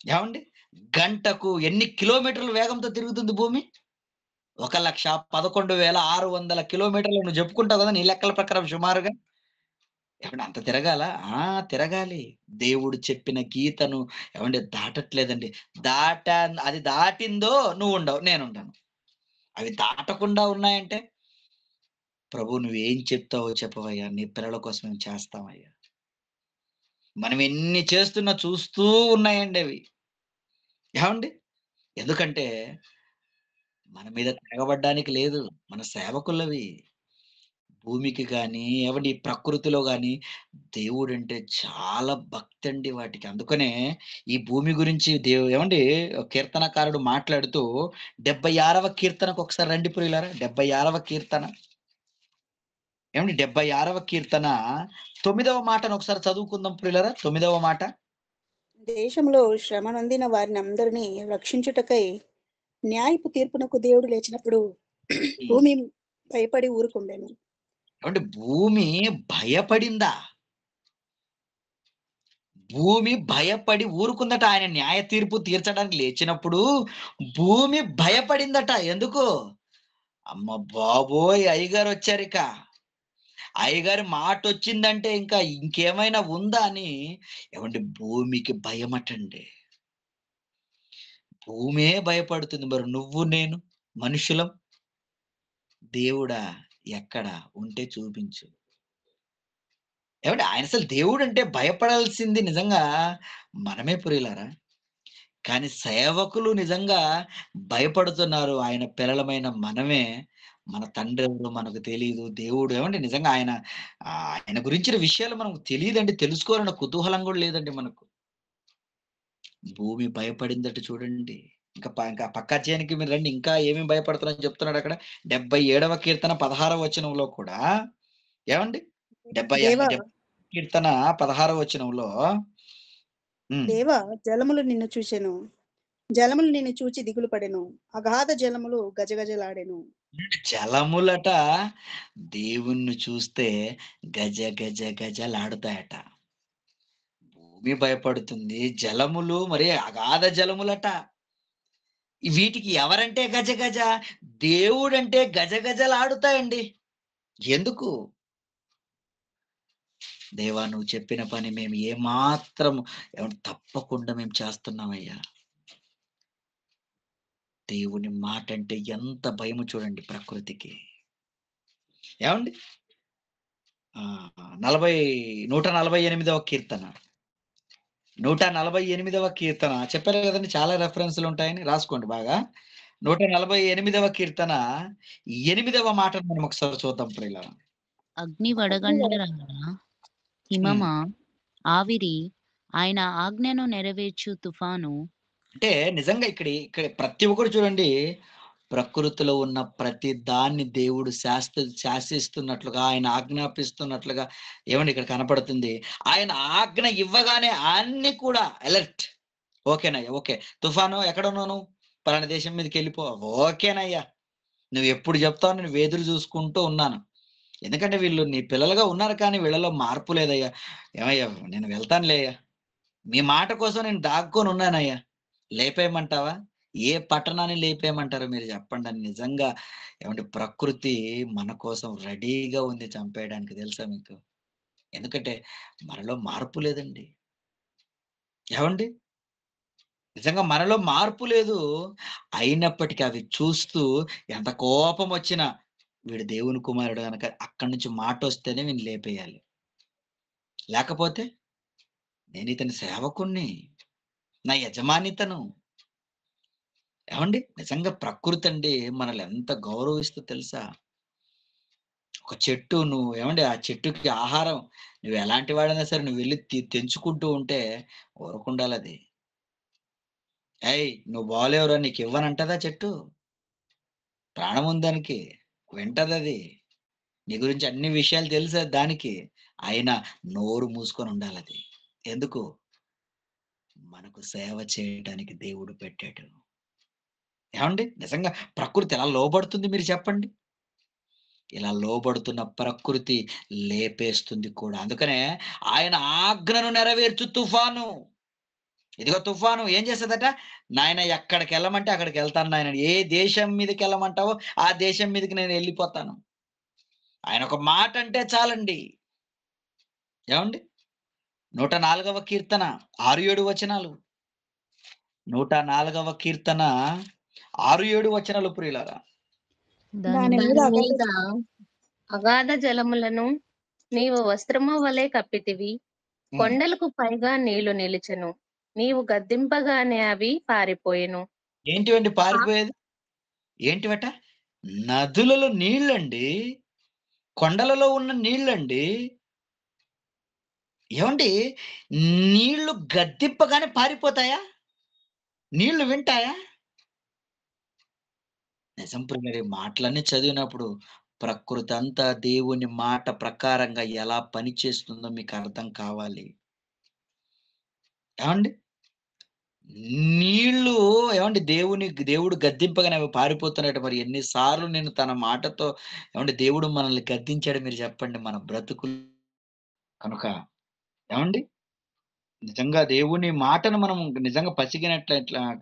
ఏవండి? గంటకు ఎన్ని కిలోమీటర్ల వేగంతో తిరుగుతుంది భూమి? 1,11,600 కిలోమీటర్లు నువ్వు చెప్పుకుంటావు కదా! నీ లెక్కల ప్రకారం సుమారుగా. ఏవండీ అంత తిరగాలా? తిరగాలి. దేవుడు చెప్పిన గీతను ఏవండీ దాటట్లేదండి. అది దాటిందో నువ్వుండవు, నేనుండను. అవి దాటకుండా ఉన్నాయంటే, ప్రభు నువ్వేం చెప్తావో చెప్పవయ్యా! నీ పిల్లల కోసం మేము చేస్తామయ్యా. మనం ఎన్ని చేస్తున్నా చూస్తూ ఉన్నాయండి అవి. ఏవండీ? ఎందుకంటే మన మీద తిరగబడ్డానికి లేదు. మన సేవకులవి. భూమికి గాని, ఏవండీ ఈ ప్రకృతిలో గాని దేవుడంటే చాలా భక్తండి వాటికి. అందుకనే ఈ భూమి గురించి ఏవండీ కీర్తనకారుడు మాట్లాడుతూ 76వ కీర్తనకు ఒకసారి రండి ప్రియులారా. 76వ కీర్తన. ఏవండీ 76వ కీర్తన 9వ మాటను ఒకసారి చదువుకుందాం ప్రియులారా. 9వ మాట. దేశంలో శ్రమ నొందిన వారిని అందరినీ రక్షించుటకై న్యాయపు తీర్పునకు దేవుడు లేచినప్పుడు హ్మ్. భూమి భయపడి ఊరుకుండెను. ఏవండీ భూమి భయపడిందా? భూమి భయపడి ఊరుకుందట. ఆయన న్యాయ తీర్పు తీర్చడానికి లేచినప్పుడు భూమి భయపడిందట. ఎందుకు? అమ్మ బాబోయ్! అయ్యగారొచ్చారిక. అయ్యగారి మాటొచ్చిందంటే ఇంకా ఇంకేమైనా ఉందా అని ఏవండీ భూమికి భయమటండి. భూమే భయపడుతుంది. మరి నువ్వు నేను మనుషులం దేవుడా ఎక్కడ ఉంటే చూపించు. ఏవండి ఆయన అసలు దేవుడు అంటే భయపడాల్సింది నిజంగా మనమే ప్రియులారా. కానీ సేవకులు నిజంగా భయపడుతున్నారు. ఆయన పిల్లలమైన మనమే, మన తండ్రెవరో మనకు తెలీదు. దేవుడు ఏవండి నిజంగా ఆయన గురించిన విషయాలు మనకు తెలీదండి. తెలుసుకోవాలన్న కుతూహలం గూడా లేదండి మనకు. భూమి భయపడిందట చూడండి. ఇంకా పక్క అధ్యాయానికి మీరు రండి. ఇంకా ఏమేమి భయపడుతున్నారని చెప్తున్నాడక్కడ. 77వ కీర్తన 16వ వచనంలో కూడా ఏవండి? దేవా 70 కీర్తన 16వ వచనంలో హ్మ్. దేవా జలములు నిన్ను చూచెను. జలములు నిన్ను చూచి దిగులు పడెను. అగాధ జలములు గజగజలాడెను. జలములట దేవుణ్ణి చూస్తే గజ గజ గజలాడుతాయట. భూమి భయపడుతుంది. జలములు మరి అగాధ జలములట. వీటికి ఎవరంటే గజ గజ, దేవుడంటే గజ గజలాడుతాయండి. ఎందుకు? దేవా నువ్వు చెప్పిన పని మేము ఏమాత్రం తప్పకుండా మేము చేస్తున్నామయ్యా. దేవుని మాట అంటే ఎంత భయము చూడండి ప్రకృతికి. ఏవండి? 148వ కీర్తన. 148వ కీర్తన చెప్పారు కదండీ చాలా రెఫరెన్స్‌లు ఉంటాయని రాసుకోండి బాగా. 148వ కీర్తన 8వ మాటను మనం ఒకసారి చూద్దాం ప్రియులారా. అగ్ని వడగండ్లలారా, హ్మ్. హిమమా, ఆవిరి, ఆయన ఆజ్ఞను నెరవేర్చు తుఫాను. అంటే నిజంగా ఇక్కడ ప్రతి ఒక్కరు చూడండి ప్రకృతిలో ఉన్న ప్రతి దాన్ని దేవుడు శాసిస్తున్నట్లుగా, ఆయన ఆజ్ఞాపిస్తున్నట్లుగా ఏవండి ఇక్కడ కనపడుతుంది. ఆయన ఆజ్ఞ ఇవ్వగానే అన్నీ కూడా అలర్ట్. ఓకేనయ్యా. ఓకే. తుఫాను ఎక్కడున్నావు నువ్వు? పలానా దేశం మీదకెళ్ళిపో. ఓకేనయ్యా. నువ్వెప్పుడు జెప్తావో నేను ఎదురు జూసుకుంటూ ఉన్నాను. ఎందుకంటే వీళ్ళు నీ పిల్లలుగా ఉన్నారు కానీ వీళ్ళలో మార్పు లేదయ్యా. ఏమయ్యా నేను వెళ్తానులేయ్యా. మీ మాట కోసం నేను దాక్కొనున్నానయ్యా. లేపేయమంటావా? ఏ పట్టణాన్ని లేపేయమంటారో మీరు జెప్పండని నిజంగా ఏవండీ ప్రకృతి మన కోసం రెడీగా ఉంది చంపేయడానికి తెలుసా మీకు? ఎందుకంటే మనలో మార్పు లేదండి. ఏవండీ? నిజంగా మనలో మార్పు లేదు. అయినప్పటికీ అవి చూస్తూ ఎంత కోపమొచ్చినా వీడు దేవుని కుమారుడు గనక అక్కడి నుంచి మాటొస్తేనే వీడిని లేపేయాలి. లేకపోతే నేనితని సేవకుడిని. నా యజమానితను. ఏవండీ? నిజంగా ప్రకృతండి మనల్ని ఎంత గౌరవిస్తదో తెలుసా? ఒక చెట్టు నువ్వు ఏవండీ ఆ చెట్టుకి ఆహారం నువ్వెలాంటి వాడైనా సరే నువ్వెళ్లి తెంచుకుంటూ ఉంటే ఊరకుండాలది. "ఏయ్! నువ్వు బాలేవురా నీకివ్వనంటదా చెట్టు? ప్రాణముంది దానికి. వింటదది. నీ గురించి అన్ని విషయాలు తెలుసు దానికి. అయినా నోరు మూసుకొనుండాలది. ఎందుకు? మనకు సేవ చేయడానికి దేవుడు పెట్టాడు. ఏవండీ? నిజంగా ప్రకృతి ఎలా లోబడుతుంది మీరు చెప్పండి? ఇలా లోబడుతున్న ప్రకృతి లేపేస్తుంది కూడా. అందుకనే ఆయన ఆజ్ఞను నెరవేర్చు తుఫాను. ఇదిగో తుఫాను ఏం చేస్తదట? నాయన ఎక్కడికెళ్ళమంటే అక్కడికెళ్తాను నాయన. ఏ దేశం మీదకెళ్ళమంటావో ఆ దేశం మీదకి నేనెళ్ళిపోతాను. ఆయన ఒక మాట అంటే చాలండి. ఏవండీ? 104వ కీర్తన 6, 7 వచనాలు. 104వ కీర్తన 6, 7 వచనాలు ప్రియులారా. దాని దాని మీద మీద దాని అగాధ మీద అగాధ జలములను నీవు వస్త్రము వలె కప్పితివి. హ్మ్. కొండలకు పైగా నీళ్లు నిలిచెను. నీవు గద్దింపగానే అవి పారిపోయెను. ఏంటివండి ఆ పారిపోయేది? ఏంటివట? నదులలో నీళ్ళండి. కొండలలో ఉన్న నీళ్ళండి. ఏవండీ? నీళ్లు గద్దింపగానే పారిపోతాయా? నీళ్లు వింటాయా? నిజం ప్రియులారా ఈ మాటలన్నీ చదివినప్పుడు ప్రకృతంతా దేవుని మాట ప్రకారంగా ఎలా పనిచేస్తుందో మీకు అర్థం కావాలి. ఏవండీ? నీళ్ళు ఏవండీ దేవుడు గద్దింపగానే అవి పారిపోతున్నాయట. మరి ఎన్ని సార్లు నేను తన మాటతో ఏవండీ దేవుడు మనల్ని గద్దించాడో మీరు చెప్పండి మన బ్రతుకులు కనుక ఏవండీ? నిజంగా దేవుని మాటను మనం నిజంగా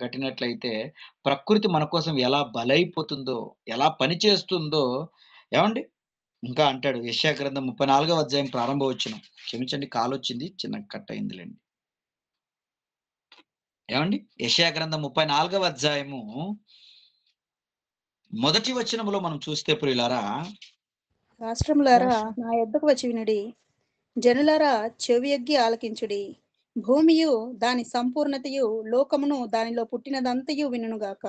కట్టినట్లయితే ప్రకృతి మన కోసం ఎలా బలైపోతుందో, ఎలా పనిచేస్తుందో ఏవండీ? ఇంకా అంటాడు యెషయా గ్రంథం 34వ అధ్యాయం ప్రారంభ వచనం. క్షమించండి కాలొచ్చింది. చిన్నగా కట్ అయిందిలెండి. ఏవండీ? యెషయా గ్రంథం 34వ అధ్యాయము మొదటి వచనములో మనం చూస్తే ప్రియులారా, రాష్ట్రములారా నా యొద్దకు వచ్చి వినుడి, జనులారా చెవియొగ్గి ఆలకించుడి. భూమియు దాని సంపూర్ణతయు లోకమును దానిలో పుట్టినదంతయు వినుగాక.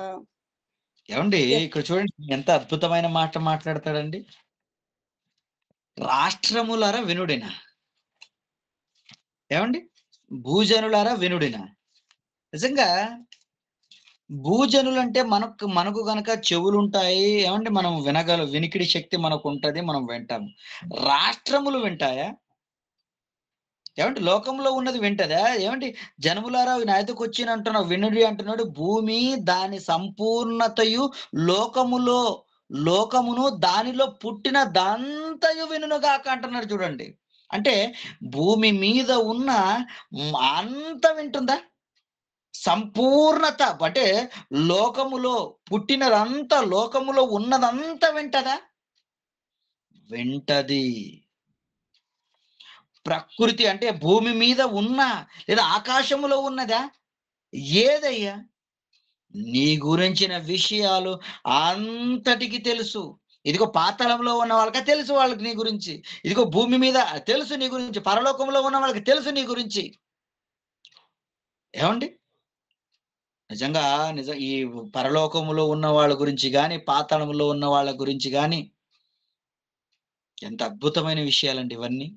ఏమండి ఇక్కడ చూడండి ఎంత అద్భుతమైన మాట మాట్లాడతాడండి. రాష్ట్రములారా వినుడినా, ఏమండి భూజనులారా వినుడినా. నిజంగా భూజనులు అంటే మనకు గనక చెవులు ఉంటాయి, ఏమండి మనం వినికిడి శక్తి మనకు ఉంటది, మనం వింటాము. రాష్ట్రములు వింటాయా? ఏమంటే లోకంలో ఉన్నది వింటదా? ఏమంటే జనములారా నా యొద్దకు వచ్చిన అంటున్నావు, వినుడి అంటున్నాడు. భూమి దాని సంపూర్ణతయు లోకమును దానిలో పుట్టిన దంతయు వినుగాక అంటున్నాడు చూడండి. అంటే భూమి మీద ఉన్న అంత వింటుందా? సంపూర్ణత అంటే లోకములో పుట్టినదంతా, లోకములో ఉన్నదంతా వింటదా? వింటది. ప్రకృతి అంటే భూమి మీద ఉన్న లేదా ఆకాశములో ఉన్నదా? ఏదయ్యా? నీ గురించిన విషయాలు అంతటికి తెలుసు. ఇదిగో పాతాళంలో ఉన్న వాళ్ళకి తెలుసు వాళ్ళకి నీ గురించి. ఇదిగో భూమి మీద తెలుసు నీ గురించి. పరలోకంలో ఉన్న వాళ్ళకి తెలుసు నీ గురించి. ఏమండి నిజంగా ఈ పరలోకములో ఉన్న వాళ్ళ గురించి గాని, పాతాళంలో ఉన్న వాళ్ళ గురించి గాని ఎంత అద్భుతమైన విషయాలండి ఇవన్నీ.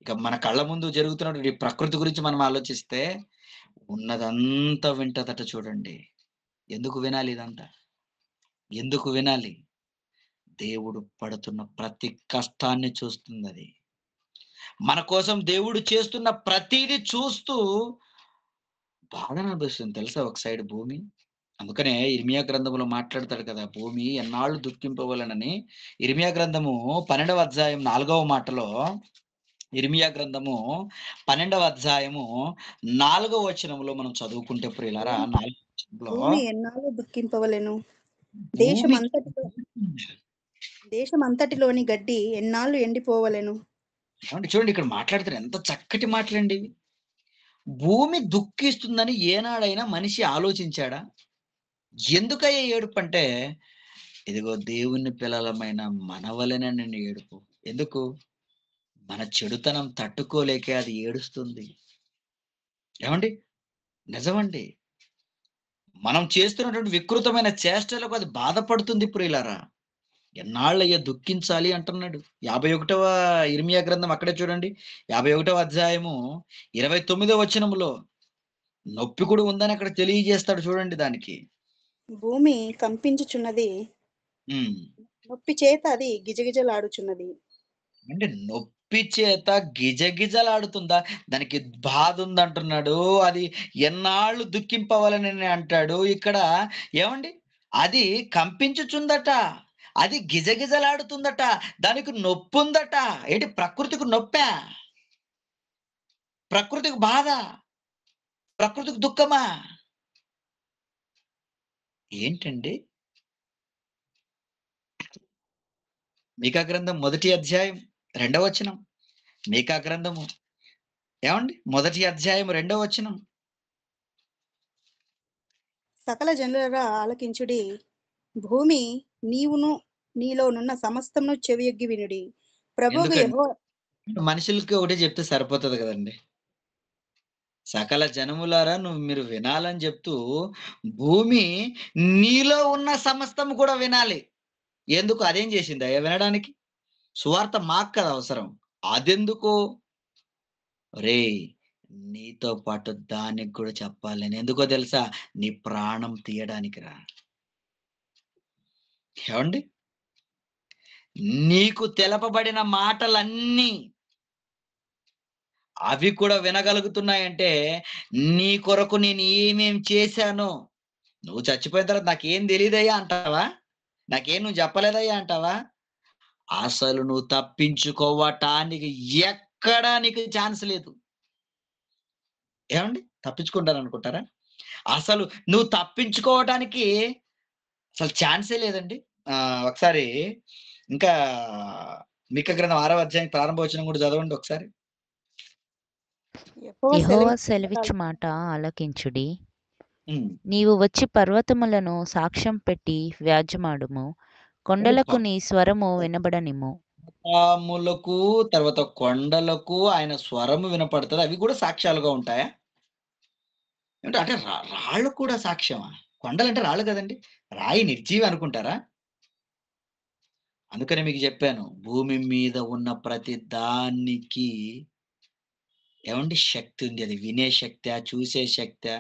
ఇక మన కళ్ళ ముందు జరుగుతున్నటువంటి ఈ ప్రకృతి గురించి మనం ఆలోచిస్తే ఉన్నదంతా వింటదట చూడండి. ఎందుకు వినాలి ఇదంతా? ఎందుకు వినాలి? దేవుడు పడుతున్న ప్రతి కష్టాన్ని చూస్తుందది. మన కోసం దేవుడు చేస్తున్న ప్రతీది చూస్తూ బాధను అనిపిస్తుంది తెలుసా ఒక సైడ్ భూమి. అందుకనే ఇర్మియా గ్రంథంలో మాట్లాడతాడు కదా, భూమి ఎన్నాళ్ళు దుఃఖింపవలెనని. ఇర్మియా గ్రంథము 12వ అధ్యాయం 4వ మాటలో, ఇర్మియా గ్రంథము 12వ అధ్యాయము 4వ వచనంలో మనం చదువుకుంటే ప్రియులారా, 4వ వచనంలో భూమి ఎన్నాళ్ళు దుఃఖింపవలెను, భూమి దేశమంతటిలోని గడ్డి ఎన్నాళ్ళు ఎండిపోవలెను. చూడండి ఇక్కడ మాట్లాడుతారు ఎంత చక్కటి మాటలండి ఇవి. భూమి దుఃఖిస్తుందని ఏనాడైనా మనిషి ఆలోచించాడా? ఎందుకయ్యే ఏడుపు అంటే, ఇదిగో దేవుని పిల్లలమైన మనవలెనని ఏడుపు. ఎందుకు? మన చెడుతనం తట్టుకోలేకే అది ఏడుస్తుంది. ఏమండి నిజమండి. మనం చేస్తున్నటువంటి వికృతమైన చేష్టలకు అది బాధపడుతుంది ప్రియులారా. ఎన్నాళ్ళయ్యా దుఃఖించాలి అంటున్నాడు. 51వ ఇర్మియా గ్రంథం అక్కడే చూడండి, 51వ అధ్యాయము 29వ వచనములో నొప్పి కూడా ఉందని అక్కడ తెలియజేస్తాడు చూడండి దానికి. భూమి కంపించుచున్నది, నొప్పి చేత అది గిజగిజలాడుచున్నది. అంటే నొప్పి చేత గిజగిజలాడుతుందా? దానికి బాధ ఉందంటున్నాడు. అది ఎన్నాళ్ళు దుఃఖింపవాలని అంటాడు. ఇక్కడ ఏమండి అది కంపించుచుందట, అది గిజగిజలాడుతుందట, దానికి నొప్పి ఉందట. ఏంటి ప్రకృతికి నొప్పా? ప్రకృతికి బాధ? ప్రకృతికి దుఃఖమా? ఏంటండి? మీకా గ్రంథం 1వ అధ్యాయం 2వ వచనం. మీకా గ్రంథము ఏమండి 1వ అధ్యాయం 2వ వచనం. సకల జనులరా ఆలకించుడి, భూమి నీవును నీలోనున్న సమస్తమును చెవియొగ్గి వినుడి. ప్రభువు యెహోవా. మనుషులకి ఒకటే చెప్తే సరిపోతుంది కదండి. సకల జనములారా మీరు వినాలని చెప్తూ, భూమి నీలో ఉన్న సమస్తం కూడా వినాలి. ఎందుకు? అదేం చేసింది అయ్యా వినడానికి? సువార్త మాకు కదా అవసరం. అదెందుకు? రే నీతో పాటు దానికి కూడా చెప్పాలి. ఎందుకో తెలుసా? నీ ప్రాణం తీయడానికి రా. ఏమండి నీకు తెలపబడిన మాటలన్నీ అవి కూడా వినగలుగుతున్నాయంటే, నీ కొరకు నేను ఏమేం చేశానో, నువ్వు చచ్చిపోయిన తర్వాత నాకేం తెలియదయ్యా అంటావా? నాకేం నువ్వు చెప్పలేదయ్యా అంటావా? అసలు నువ్వు తప్పించుకోవటానికి ఎక్కడా నీకు ఛాన్స్ లేదు. ఏమండి తప్పించుకుంటాను అనుకుంటారా? అసలు నువ్వు తప్పించుకోవటానికి అసలు ఛాన్సే లేదండి. ఒకసారి ఇంకా మీకా గ్రంథం 6వ అధ్యాయం ప్రారంభ వచనం కూడా చదవండి ఒకసారి. యెహోవా సెలవిచ్చు మాట ఆలకించుడి, ఉమ్. నీవు వచ్చి పర్వతములను సాక్ష్యం పెట్టి వ్యాజ్యమాడుము, కొండలకు నీ స్వరము వినబడనిమ్ము. పర్వతములకు తర్వాత కొండలకు ఆయన స్వరము వినపడుతుంది. అవి కూడా సాక్ష్యాలుగా ఉంటాయా? అంటే రాళ్ళు కూడా సాక్ష్యమా? కొండలంటే రాళ్ళు కదండి. రాయి నిర్జీవి అనుకుంటారా? అందుకనే మీకు చెప్పాను, భూమి మీద ఉన్న ప్రతి దానికి ఏమండి శక్తి ఉంది. అది వినే శక్తా, చూసే శక్తా,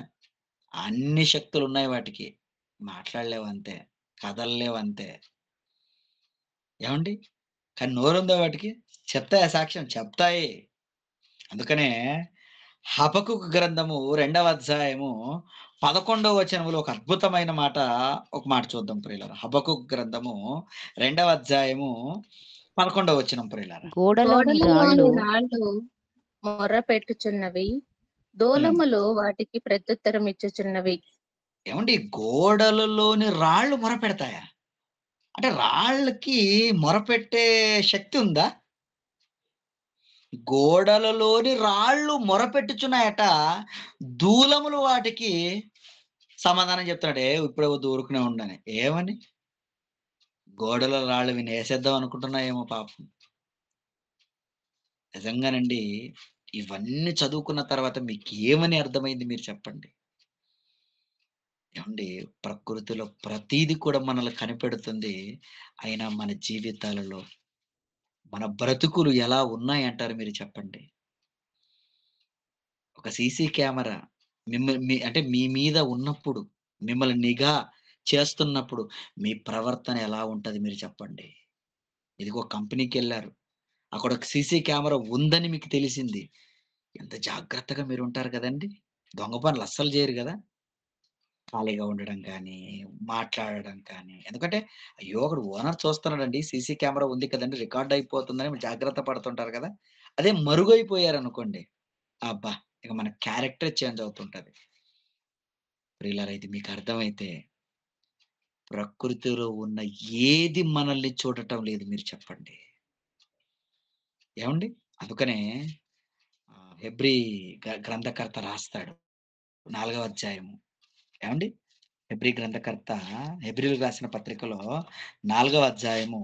అన్ని శక్తులు ఉన్నాయి వాటికి. మాట్లాడలేవంతే, కదలలేవంతే. ఏమండి? కానీ నోరుందా వాటికి? చెప్తాయా సాక్ష్యం? చెప్తాయి. అందుకనే హబక్కూకు గ్రంథము 2వ అధ్యాయము 11వ వచనములో ఒక మాట చూద్దాం ప్రియులారా. హబక్కూకు గ్రంథము 2వ అధ్యాయము 11వ వచనం ప్రియులారా. గోడలోని గోడలలోని రాళ్ళు రాళ్ళు మొర్ర పెట్టుచున్నవి, హ్మ్. దూలములు వాటికి ప్రత్యుత్తరం ఇచ్చుచున్నవి. ఏమండి? గోడలలోని రాళ్ళు మొరపెడతాయా? అంటే రాళ్ళకి మొరపెట్టే శక్తి ఉందా? గోడలలోని రాళ్ళు మొరపెట్టుచున్నాయట. దూలములు వాటికి సమాధానం చెప్తున్నాడు. ఇప్పుడే వద్దు ఊరుకునే ఉండని. ఏమని? గోడల రాళ్ళు వినేసేద్దాం అనుకుంటున్నాయేమో పాపం. నిజంగానండి. ఇవన్నీ చదువుకున్న తర్వాత మీకేమని అర్థమైంది మీరు చెప్పండి? ఏమండి? ప్రకృతిలో ప్రతీది కూడా మనల్ని కనిపెడుతుంది. అయినా మన జీవితాలలో మన బ్రతుకులు ఎలా ఉన్నాయంటారు మీరు చెప్పండి? ఒక సీసీ కెమెరా అంటే మీ మీద ఉన్నప్పుడు, మిమ్మల్ని నిఘా చేస్తున్నప్పుడు మీ ప్రవర్తన ఎలా ఉంటది మీరు చెప్పండి? ఇదిగో కంపెనీకెళ్లారు. అక్కడ ఒక సీసీ కెమెరా ఉందని మీకు తెలిసింది. ఎంత జాగ్రత్తగా మీరుంటారు కదండీ! దొంగ పనులు అస్సలు చేయరు గదా! ఖాళీగా ఉండడం కానీ, మాట్లాడడం కానీ. ఎందుకంటే, అయ్యో! అక్కడ ఓనర్ చూస్తున్నాడండి. సీసీ కెమెరా ఉంది కదండీ! రికార్డ్ అయిపోతుందని జాగ్రత్త పడుతుంటారు కదా! అదే మరుగైపోయారనుకోండి, అబ్బా! ఇక మన క్యారెక్టర్ చేంజ్ అవుతుంటది. ప్రియులారా, ఇది మీకు అర్థమైతే ప్రకృతిలో ఉన్న ఏది మనల్ని చూడటం లేదు మీరు చెప్పండి. ఏవండీ? అందుకనే హెబ్రీ గ్రంథకర్త రాస్తాడు 4వ అధ్యాయము. ఏవండీ? హెబ్రీ గ్రంథకర్త హెబ్రీయులకు రాసిన పత్రికలో 4వ అధ్యాయము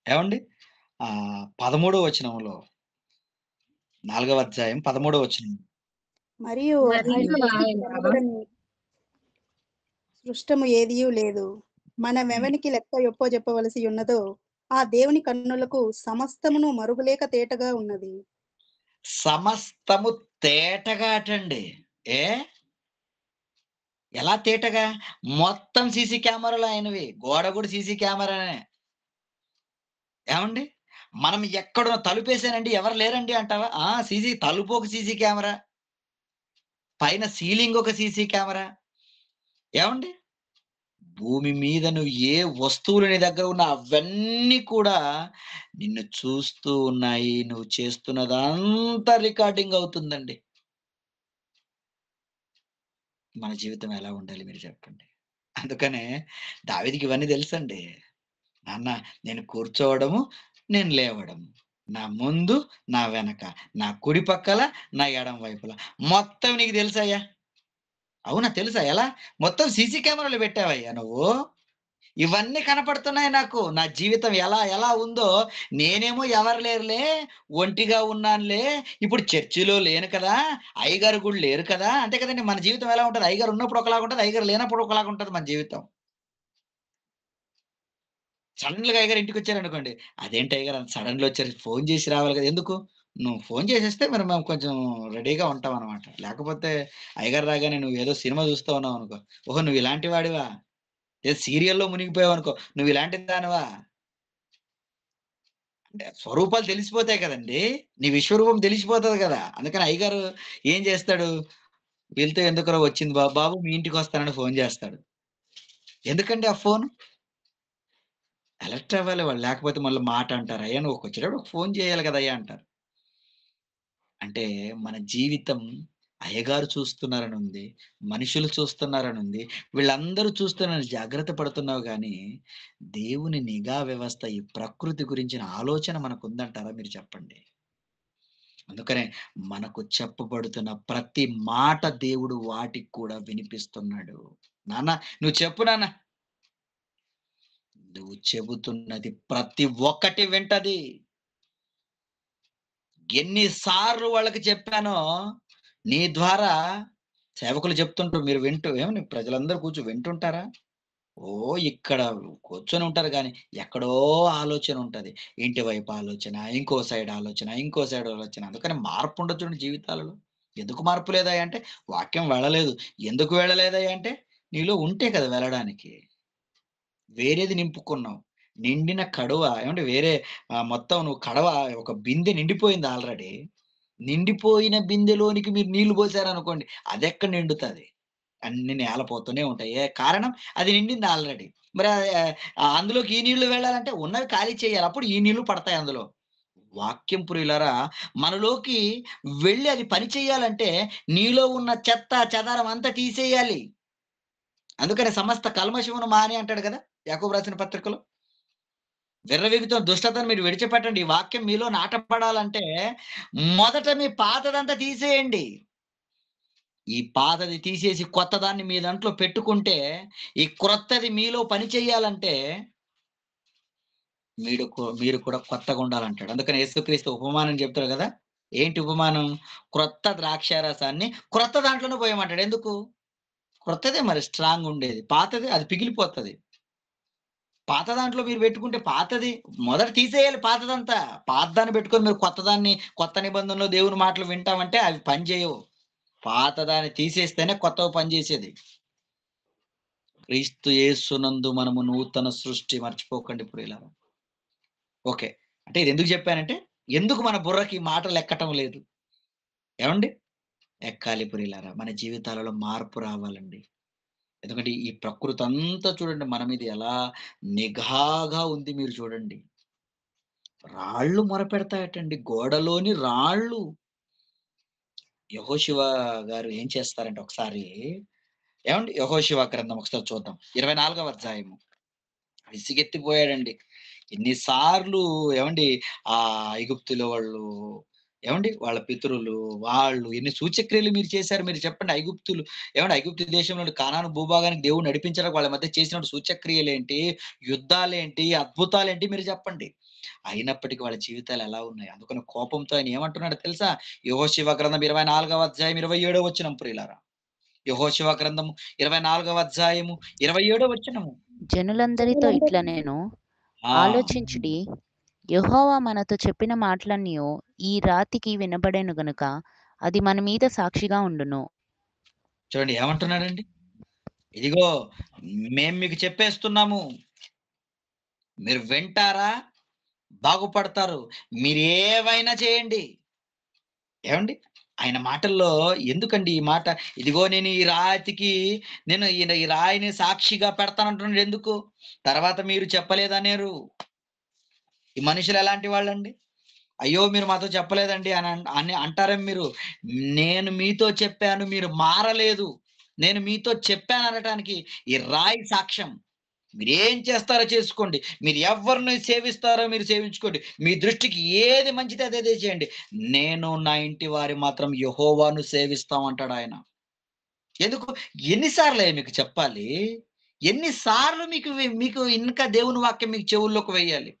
ఏవండీ? 13వ వచనంలో 4వ అధ్యాయం 13వ వచనం. మరియు ఆయన మరియు దృష్టికి ఆయన కనబడని సృష్టము ఏదియూ లేదు. హ్మ్. మనమెవనికి లెక్క చెప్పవలసి ఉన్నదో ఆ దేవుని కన్నులకు సమస్తమును మరుగులేక తేటగా ఉన్నది. సమస్తము తేటగా అటండి. ఏ ఎలా తేటగా? మొత్తం సీసీ కెమెరాలు ఆయనవి. గోడ కూడా సీసీ కెమెరానే. ఏవండీ? మనం ఎక్కడో తలుపేసానండి ఎవరు లేరండి అంటావా? సీసీ తలుపు ఒక సీసీ కెమెరా. పైన సీలింగ్ ఒక సీసీ కెమెరా. ఏవండీ? భూమి మీద నువ్వు ఏ వస్తువులు నీ దగ్గర ఉన్న అవన్నీ కూడా నిన్ను చూస్తూ ఉన్నాయి. నువ్వు చేస్తున్నదంతా రికార్డింగ్ అవుతుందండి. మన జీవితం ఎలా ఉండాలి మీరు చెప్పండి? అందుకనే దావీదుకి ఇవన్నీ తెలుసండి. నాన్న, నేను కూర్చోవడము, నేను లేవడము. నా ముందు, నా వెనక, నా కుడి పక్కల, నా ఎడమ వైపుల. మొత్తం నీకు తెలుసయ్యా? అవునా? తెలుసా ఎలా? మొత్తం సీసీ కెమెరాలు పెట్టావయ్యా నువ్వు. ఇవన్నీ కనపడుతున్నాయి నాకు. నా జీవితం ఎలా ఉందో, నేనేమో ఎవరు లేరులే, ఒంటిగా ఉన్నానులే, ఇప్పుడు చర్చిలో లేను కదా! అయ్యగారు కూడా లేరు కదా! అంతే కదండీ! మన జీవితం ఎలా ఉంటది? అయ్యగారు ఉన్నప్పుడు ఒకలాగుంటది, అయ్యగారు లేనప్పుడు ఒకలాగుంటది మన జీవితం. సడెన్‌గా అయ్యగారు ఇంటికొచ్చారనుకోండి, "అదేంటి అయ్యగారు అంత సడెన్‌గా వచ్చారు? ఫోను చేసి రావాలి కదా!" ఎందుకు? నువ్వు ఫోను చేసేస్తే మరి మేము కొంచెం రెడీగా ఉంటామనమాట. లేకపోతే అయ్యగారు రాగానే నువ్వేదో సినిమా చూస్తా ఉన్నావనుకో, "ఓహో! నువ్వు ఇలాంటి వాడివా? ఏదో సీరియల్‌లో మునిగిపోయావనుకో, నువ్వు ఇలాంటి దానివా?" అంటే స్వరూపాలు తెలిసిపోతాయి కదండీ! నీ విశ్వరూపం తెలిసిపోతది కదా! అందుకని అయ్యగారు ఏం చేస్తాడు, "వీళ్ళతో ఎందుకురా వచ్చింది బాబు, బాబు మీ ఇంటికొస్తానని" ఫోను చేస్తాడు. ఎందుకండి ఆ ఫోను? అలర్ట్ అవ్వాలి వాళ్ళు. లేకపోతే మళ్ళీ మాట అంటారు. "అయ్యా! నువ్వొచ్చేటప్పుడు ఒక ఫోను చేయాలి కదయ్యా" అంటారు. అంటే మన జీవితం అయ్యగారు చూస్తున్నారనుంది. మనుషులు చూస్తున్నారనుంది. వీళ్ళందరూ చూస్తున్నారని జాగ్రత్త పడుతున్నావు గానీ, దేవుని నిఘా వ్యవస్థ, ఈ ప్రకృతి గురించిన ఆలోచన మనకుందంటారా మీరు చెప్పండి? అందుకనే మనకు చెప్పబడుతున్న ప్రతి మాట దేవుడు వాటికి కూడా వినిపిస్తున్నాడు. నాన్న నువ్వు చెప్పు నాన్న, నువ్వు చెబుతున్నది ప్రతి ఒక్కటి వింటది. ఎన్నిసార్లు వాళ్ళకి చెప్పానో నీ ద్వారా. సేవకులు చెప్తుంటారు, మీరు ఏమని ప్రజలందరూ వింటుంటారా? ఓ ఇక్కడ కూర్చొని ఉంటారు గానీ, ఎక్కడో ఆలోచన ఉంటది. ఇంటి వైపు ఆలోచన, ఇంకో సైడ్ ఆలోచన, ఇంకో సైడ్ ఆలోచన. అందుకని మార్పు ఉండదు చూడండి జీవితాలలో. ఎందుకు మార్పు లేదయ్యా అంటే, వాక్యం వెళ్ళలేదు. ఎందుకు వెళ్ళలేదయ్యా అంటే, నీలో ఉంటే కదా వెళ్ళడానికి. వేరేది నింపుకున్నావు. నిండిన కడువ ఏమంటే వేరే మొత్తం నువ్వు కడవ, ఒక బిందె నిండిపోయింది ఆల్రెడీ. నిండిపోయిన బిందెలోనికి మీరు నీళ్లు పోసారనుకోండి, అదెక్కడ నిండుతది? అన్ని నేలపోతూనే ఉంటాయి. కారణం అది నిండింది ఆల్రెడీ. మరి అందులోకి ఈ నీళ్లు వెళ్ళాలంటే ఉన్నవి ఖాళీ చేయాలి. అప్పుడు ఈ నీళ్లు పడతాయి అందులో. వాక్యం ప్రియులారా, మనలోకి వెళ్లి అది పని చేయాలంటే నీలో ఉన్న చెత్త చెదారం అంతా తీసేయాలి. అందుకని సమస్త కల్మషమును మాని అంటాడు కదా యాకోబు రాసిన పత్రికలో. విర్రవీగుతున్న దుష్టతను మీరు విడిచిపెట్టండి. ఈ వాక్యం మీలో నాటపడాలంటే మొదట మీ పాతదంతా తీసేయండి. ఈ పాతది తీసేసి కొత్తదాన్ని మీ దాంట్లో పెట్టుకుంటే, ఈ క్రొత్తది మీలో పని చేయాలంటే మీరు కూడా కొత్తగా ఉండాలంటాడు. అందుకని యేసుక్రీస్తు ఉపమానం చెప్తాడు కదా! ఏంటి ఉపమానం? క్రొత్త ద్రాక్షారసాన్ని క్రొత్త దాంట్లోనే పోయమంటాడు. ఎందుకు? క్రొత్తదే మరి స్ట్రాంగ్ ఉండేది. పాతది అది పిగిలిపోతది. పాత దాంట్లో మీరు పెట్టుకుంటే పాతది మొదట తీసేయాలి పాతదంతా. పాతదాన్ని పెట్టుకొని మీరు కొత్త నిబంధనలో దేవుని మాటలు వింటామంటే అవి పనిచేయవు. పాతదాన్ని తీసేస్తేనే కొత్తవి పనిచేసేది. క్రీస్తు యేసునందు మనము నూతన సృష్టి, మర్చిపోకండి ప్రియులారా. ఓకే. అంటే ఇది ఎందుకు చెప్పానంటే, ఎందుకు మన బుర్రకి ఈ మాటలు ఎక్కటం లేదు? ఏవండి? ఎక్కాలి ప్రియులారా. మన జీవితాలలో మార్పు రావాలండి. ఎందుకంటే ఈ ప్రకృతి అంతా చూడండి మన మీద ఎలా నిఘాగా ఉంది మీరు చూడండి. రాళ్ళు మొరపెడతాయటండి. గోడలోని రాళ్ళు. యెహోషువ గారు ఏం చేస్తారంటే ఒకసారి, ఏవండి యెహోషువ గ్రంథం ఒకసారి చూద్దాం. 24వ అధ్యాయము. విసిగెత్తిపోయాడండి. ఎన్ని సార్లు ఏవండి ఐగుప్తులో వాళ్ళు ఏవండి వాళ్ళ పితరులు వాళ్ళు ఎన్ని సూచక్రియలు మీరు చేశారు మీరు చెప్పండి. ఐగుప్తు దేశంలో నుండి కానాను భూభాగానికి దేవుడు నడిపించడానికి వాళ్ళ మధ్య చేసినటువంటి సూచక్రియలేంటి, యుద్ధాలేంటి, అద్భుతాలేంటి మీరు చెప్పండి. అయినప్పటికీ వాళ్ళ జీవితాలు ఎలా ఉన్నాయి? అందుకని కోపంతో ఆయన ఏమంటున్నాడో తెలుసా? యెహోషువ గ్రంథం 24వ అధ్యాయం 27వ వచనం ప్రియులారా. యెహోషువ గ్రంథము 24వ అధ్యాయము 27వ వచనము. జనులందరితో ఇట్లా నేను ఆ! ఆలోచించుడి, యెహోవా మనతో చెప్పిన మాటలన్నీయు ఈ రాతికి వినబడెను గనుక అది మన మీద సాక్షిగా ఉండును. చూడండి ఏమంటున్నాడండి? ఇదిగో మేము మీకు చెప్పేస్తున్నాము. మీరు వింటారా? బాగుపడతారు. మీరేవైనా చేయండి. ఏవండి? ఆయన మాటల్లో ఎందుకండి ఈ మాట? ఇదిగో నేను ఈ రాయిని సాక్షిగా పెడతానంటున్నాడు ఎందుకు? తర్వాత మీరు చెప్పలేదనేరు. ఈ మనుషులు ఎలాంటి వాళ్ళండి? అయ్యో! మీరు మాతో చెప్పలేదండి అని అంటారేమో మీరు. నేను మీతో చెప్పాను మీరు మారలేదు. నేను మీతో చెప్పాననటానికి ఈ రాయి సాక్ష్యం. మీరేం చేస్తారో చేసుకోండి. మీరు ఎవరిని సేవిస్తారో మీరు సేవించుకోండి. మీ దృష్టికి ఏది మంచిదో అదే చేయండి. నేను నా ఇంటి వారి మాత్రం యెహోవాను సేవిస్తాం అంటాడాయన. ఎందుకు? ఎన్ని సార్లయ్యా మీకు చెప్పాలి? ఎన్ని సార్లు మీకు ఇంకా దేవుని వాక్యం మీకు చెవుల్లోకి వేయాలి?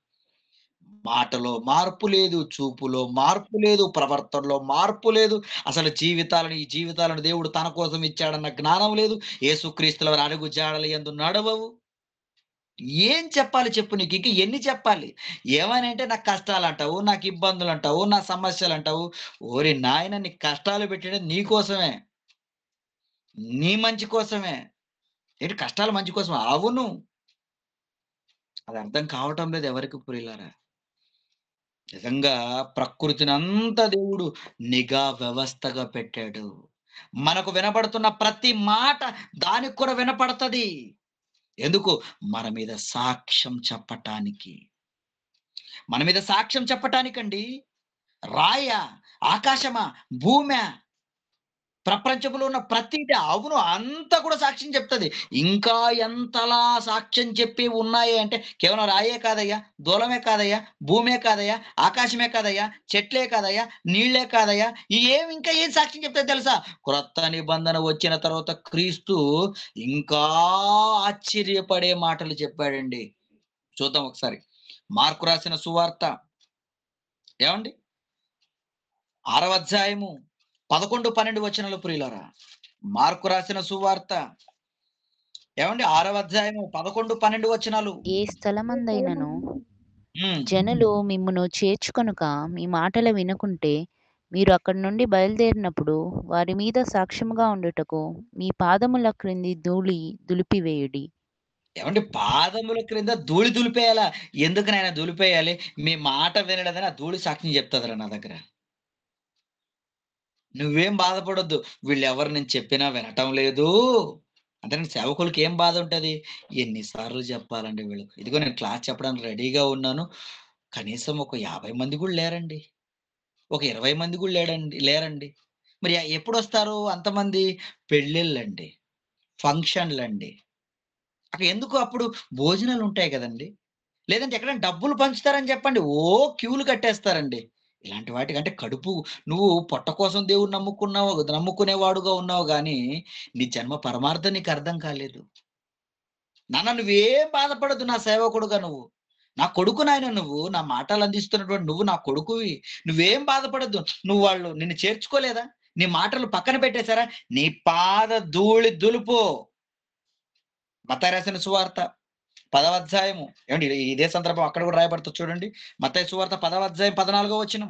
మాటలో మార్పు లేదు, చూపులో మార్పు లేదు, ప్రవర్తనలో మార్పు లేదు. అసలు ఈ జీవితాలను దేవుడు తన కోసం ఇచ్చాడన్న జ్ఞానం లేదు. యేసుక్రీస్తుల వారి అడుగు జాడల యందు నడవవు. ఏం చెప్పాలి చెప్పు నీకు? ఇంక ఎన్ని చెప్పాలి? ఏమనంటే నాకు కష్టాలంటావు, నాకు ఇబ్బందులంటావు, నా సమస్యలంటావు. ఓరి నాయన నీకు కష్టాలు పెట్టినది నీ కోసమే. నీ మంచి కోసమే. ఏంటి కష్టాలు మంచి కోసమా? అవును. అది అర్థం కావటం లేదు ఎవరికి ప్రియులారా. నిజంగా ప్రకృతినంతా దేవుడు నిఘా వ్యవస్థగా పెట్టాడు. మనకు వినపడుతున్న ప్రతి మాట దానికి కూడా వినపడతది. ఎందుకు? మన మీద సాక్ష్యం చెప్పటానికి. మన మీద సాక్ష్యం చెప్పటానికండి. రాయా? ఆకాశమా? భూమా? ప్రపంచంలో ఉన్న ప్రతిది అవును అంతా కూడా సాక్ష్యం చెప్తది. ఇంకా ఎంతలా సాక్ష్యం చెప్పి ఉన్నాయి అంటే కేవలం రాయే కాదయ్యా, దూలమే కాదయ్యా, భూమే కాదయ్యా, ఆకాశమే కాదయ్యా, చెట్లే కాదయ్యా, నీళ్ళే కాదయ్యా. ఇంకా ఏం సాక్ష్యం చెప్తాది తెలుసా? క్రొత్త నిబంధన వచ్చిన తర్వాత క్రీస్తు ఇంకా ఆశ్చర్యపడే మాటలు చెప్పాడండి. చూద్దాం ఒకసారి. మార్కు రాసిన సువార్త ఏమండి? 6వ అధ్యాయము 11, 12 వచనాలు ప్రియులారా. మార్కు రాసిన సువార్త ఏమండి? 6వ అధ్యాయము 11, 12 వచనాలు. ఏ స్థలమందైనను హ్మ్. జనులు మిమ్మును చేర్చుకొనక మీ మాటలు వినకుంటే మీరు అక్కడి నుండి బయలుదేరినప్పుడు వారి మీద సాక్ష్యముగా ఉండుటకు మీ పాదముల క్రింది ధూళి దులిపివేయుడి. ఏమండి? పాదముల క్రింద ధూళి దులిపేయాలా? ఎందుకు నాయన దులిపేయాలి? మీ మాట వినలేదని ఆ ధూళి సాక్ష్యం చెప్తదిరా నా దగ్గర. నువ్వేం బాధపడొద్దు. వీళ్ళెవరు నేను చెప్పినా వినటం లేదు. అంటే సేవకులకి ఏం బాధ ఉంటది? ఎన్ని సార్లు చెప్పాలండి వీళ్ళకి? ఇదిగో నేను క్లాస్ చెప్పడానికి రెడీగా ఉన్నాను. కనీసం ఒక 50 మంది కూడా లేరండి. ఒక 20 మంది కూడా లేరండి. మరి ఎప్పుడొస్తారు అంతమంది? పెళ్ళిళ్ళండి, ఫంక్షన్‌లండి. అక్కడ ఎందుకు అప్పుడు భోజనాలుంటాయి గదండీ! లేదంటే ఎక్కడైనా డబ్బులు పంచుతారని చెప్పండి. క్యూలు కట్టేస్తారండి. ఇలాంటి వాటికంటే కడుపు నువ్వు పొట్ట కోసం దేవుడిని నమ్ముకునేవాడుగా ఉన్నావు గానీ, నీ జన్మ పరమార్థం నీకర్థం కాలేదు. నాన్న నువ్వేం బాధపడొద్దు నా సేవకుడుగా నువ్వు. నా కొడుకు నాయన నువ్వు. నా మాటలు అందిస్తున్నటువంటి నువ్వు నా కొడుకువి. నువ్వేం బాధపడొద్దు. వాళ్ళు నిన్ను చేర్చుకోలేదా? నీ మాటలు పక్కన పెట్టేసారా? నీ పాద ధూళి దులుపు. మత్తయి రాసిన సువార్త 10వ అధ్యాయము. ఏవండి ఇదే సందర్భం అక్కడ కూడా రాయబడుతుంది చూడండి. మత్తయి సువార్త 10వ అధ్యాయం 14వ వచనం.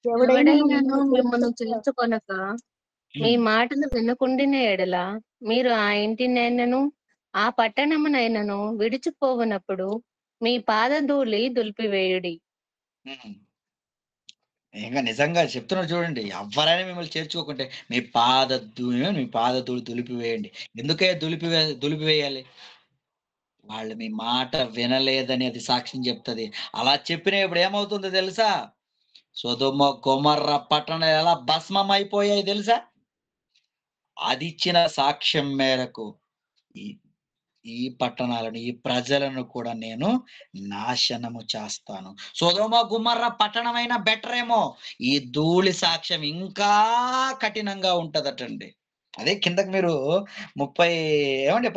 ఎవడైనాను మిమ్మల్ని చేర్చుకొనక మీ హ్మ్. మాటలు వినకుండిన ఎడల మీరు ఆ ఇంటినైనను ఆ పట్టణమునైనను విడిచిపోవునప్పుడు మీ పాదధూళి దులిపివేయుడి. హ్మ్. నిజంగా చెప్తున్నారు చూడండి. ఎవ్వరైనా మిమ్మల్ని చేర్చుకోకుంటే మీ పాద ధూళి దులిపివేయండి. ఎందుకే దులిపివేయాలి? వాళ్ళు మీ మాట వినలేదని అది సాక్ష్యం చెప్తది. అలా చెప్పినప్పుడు ఏమవుతుందో తెలుసా? సొదొమ, గొమొర్రా పట్టణాలు ఎలా భస్మమైపోయాయి తెలుసా? అదిచ్చిన సాక్ష్యం మేరకు ఈ ఈ పట్టణాలను, ఈ ప్రజలను కూడా నేను నాశనము చేస్తాను. సొదొమ, గుమర్రా పట్టణమైనా బెటరేమో. ఈ ధూళి సాక్ష్యం ఇంకా కఠినంగా ఉంటదటండి. అదే కిందకి మీరు 30 ఏమండి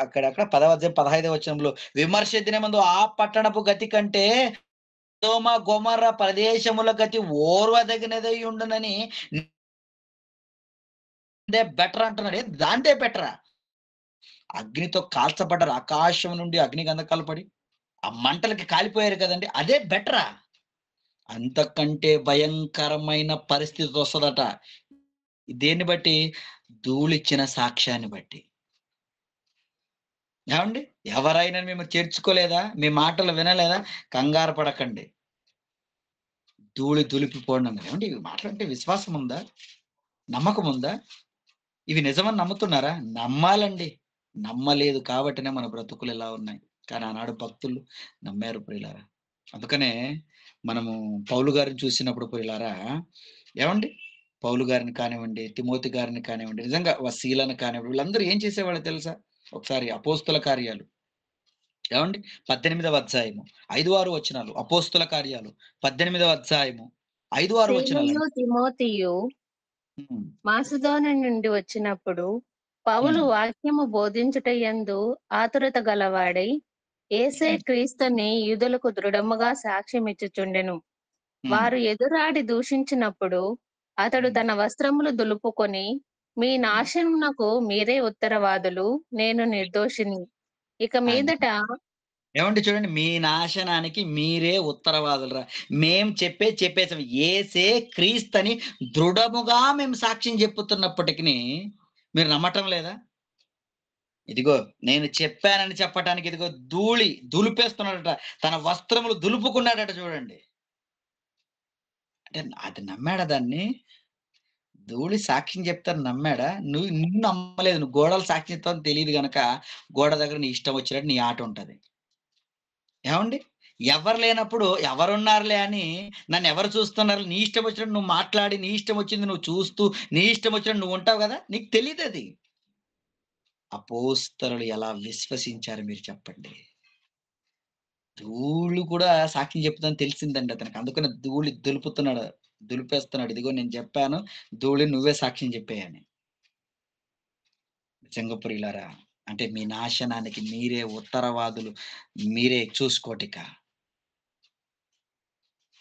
అక్కడ 10వ అధ్యాయం 15వ వచనంలో విమర్శ దినమందు ఆ పట్టణపు గతి కంటే సొదొమ, గొమొర్రా ప్రదేశముల గతి ఓర్వదగినదై ఉండునని బెటర్ అంటున్నాడు. దాందే బెటరా? అగ్నితో కాల్చబడ్డారు. ఆకాశం నుండి అగ్ని గంధకాలు పడి, ఆ మంటలకి కాలిపోయారు కదండీ! అదే బెటరా? అంతకంటే భయంకరమైన పరిస్థితి వస్తదట. దేన్ని బట్టి? ధూళిచ్చిన సాక్ష్యాన్ని బట్టి. ఏవండీ? ఎవరైనా మిమ్మల్ని చేర్చుకోలేదా? మీ మాటలు వినలేదా? కంగారు పడకండి. ధూళి దులిపిపోండి అన్నారు. ఏవండీ ఇవి మాటలంటే విశ్వాసం ఉందా? నమ్మకం ఉందా? ఇవి నిజమని నమ్ముతున్నారా? నమ్మాలండి. నమ్మలేదు కాబట్టినే మన బ్రతుకులు ఇలా ఉన్నాయి. కానీ ఆనాడు భక్తులు నమ్మారు ప్రియులారా. అందుకనే మనము పౌలు గారిని చూసినప్పుడు ప్రియులారా ఏవండి? పౌలు గారిని కానివ్వండి, తిమోతి గారిని కానివ్వండి, నిజంగా సీలను కానివ్వండి, వీళ్ళందరూ ఏం చేసేవాళ్ళో తెలుసా? ఒకసారి అపోస్తుల కార్యాలు ఏవండి? 18వ అధ్యాయము 5, 6 వచనాలు. అపోస్తుల కార్యాలు 18వ అధ్యాయము 5, 6 సీలయు వచనాలండి. తిమోతియు హ్మ్. మాసిదోనియ నుండి వచ్చినప్పుడు పౌలు హ్మ్. వాక్యము బోధించుటయందు ఆతురత గలవాడై యేసే హ్మ్. క్రీస్తుని యూదులకు దృఢముగా సాక్ష్యమిచ్చుచుండెను. హ్మ్. వారు ఎదురాడి దూషించినప్పుడు అతడు హ్మ్. తన వస్త్రములు దులుపుకొని, మీ హ్మ్. నాశనమునకు మీరే ఉత్తరవాదులు, నేను నిర్దోషిని. ఇక అది. మీదట ఏవండి చూడండి. మీ నాశనానికి మీరే ఉత్తరవాదులురా. మేము చెప్పేసాం. యేసే క్రీస్తని దృఢముగా మేము సాక్ష్యం చెప్పుతున్నప్పటికిని మీరు నమ్మటం లేదా? ఇదిగో నేను చెప్పానని చెప్పటానికి ఇదిగో దులిపేస్తున్నాడట. తన వస్త్రములు దులుపుకున్నాడట చూడండి. అంటే అది నమ్మాడా దాన్ని? ధూళి సాక్ష్యం చెప్తాను నమ్మాడా? నిన్ను నమ్మలేదు. నువ్వు గోడలు సాక్ష్యం చెప్తావని తెలీదు గనక గోడ దగ్గర నీ ఇష్టం వచ్చినట్టు నీ ఆట ఉంటది. ఏవండి? ఎవరు లేనప్పుడు ఎవరున్నారులే అని నన్ను ఎవరు చూస్తున్నారు, నీ ఇష్టం వచ్చినట్టు నువ్వు మాట్లాడి, నీ ఇష్టం వచ్చింది నువ్వు చూస్తూ, నీ ఇష్టం వచ్చినట్టు నువ్వు ఉంటావు కదా, నీకు తెలియదు అది. అపోస్తలులు ఎలా విశ్వసించారు మీరు చెప్పండి. ధూళి కూడా సాక్ష్యం చెప్తుందని తెలిసిందండి అతనికి. అందుకని ధూళి దులిపేస్తున్నాడు. ఇదిగో నేను చెప్పాను, ధూళి నువ్వే సాక్ష్యం చెప్పేయని. నిజంగా ప్రియులారా, అంటే మీ నాశనానికి మీరే ఉత్తరవాదులు, మీరే చూసుకోటిక.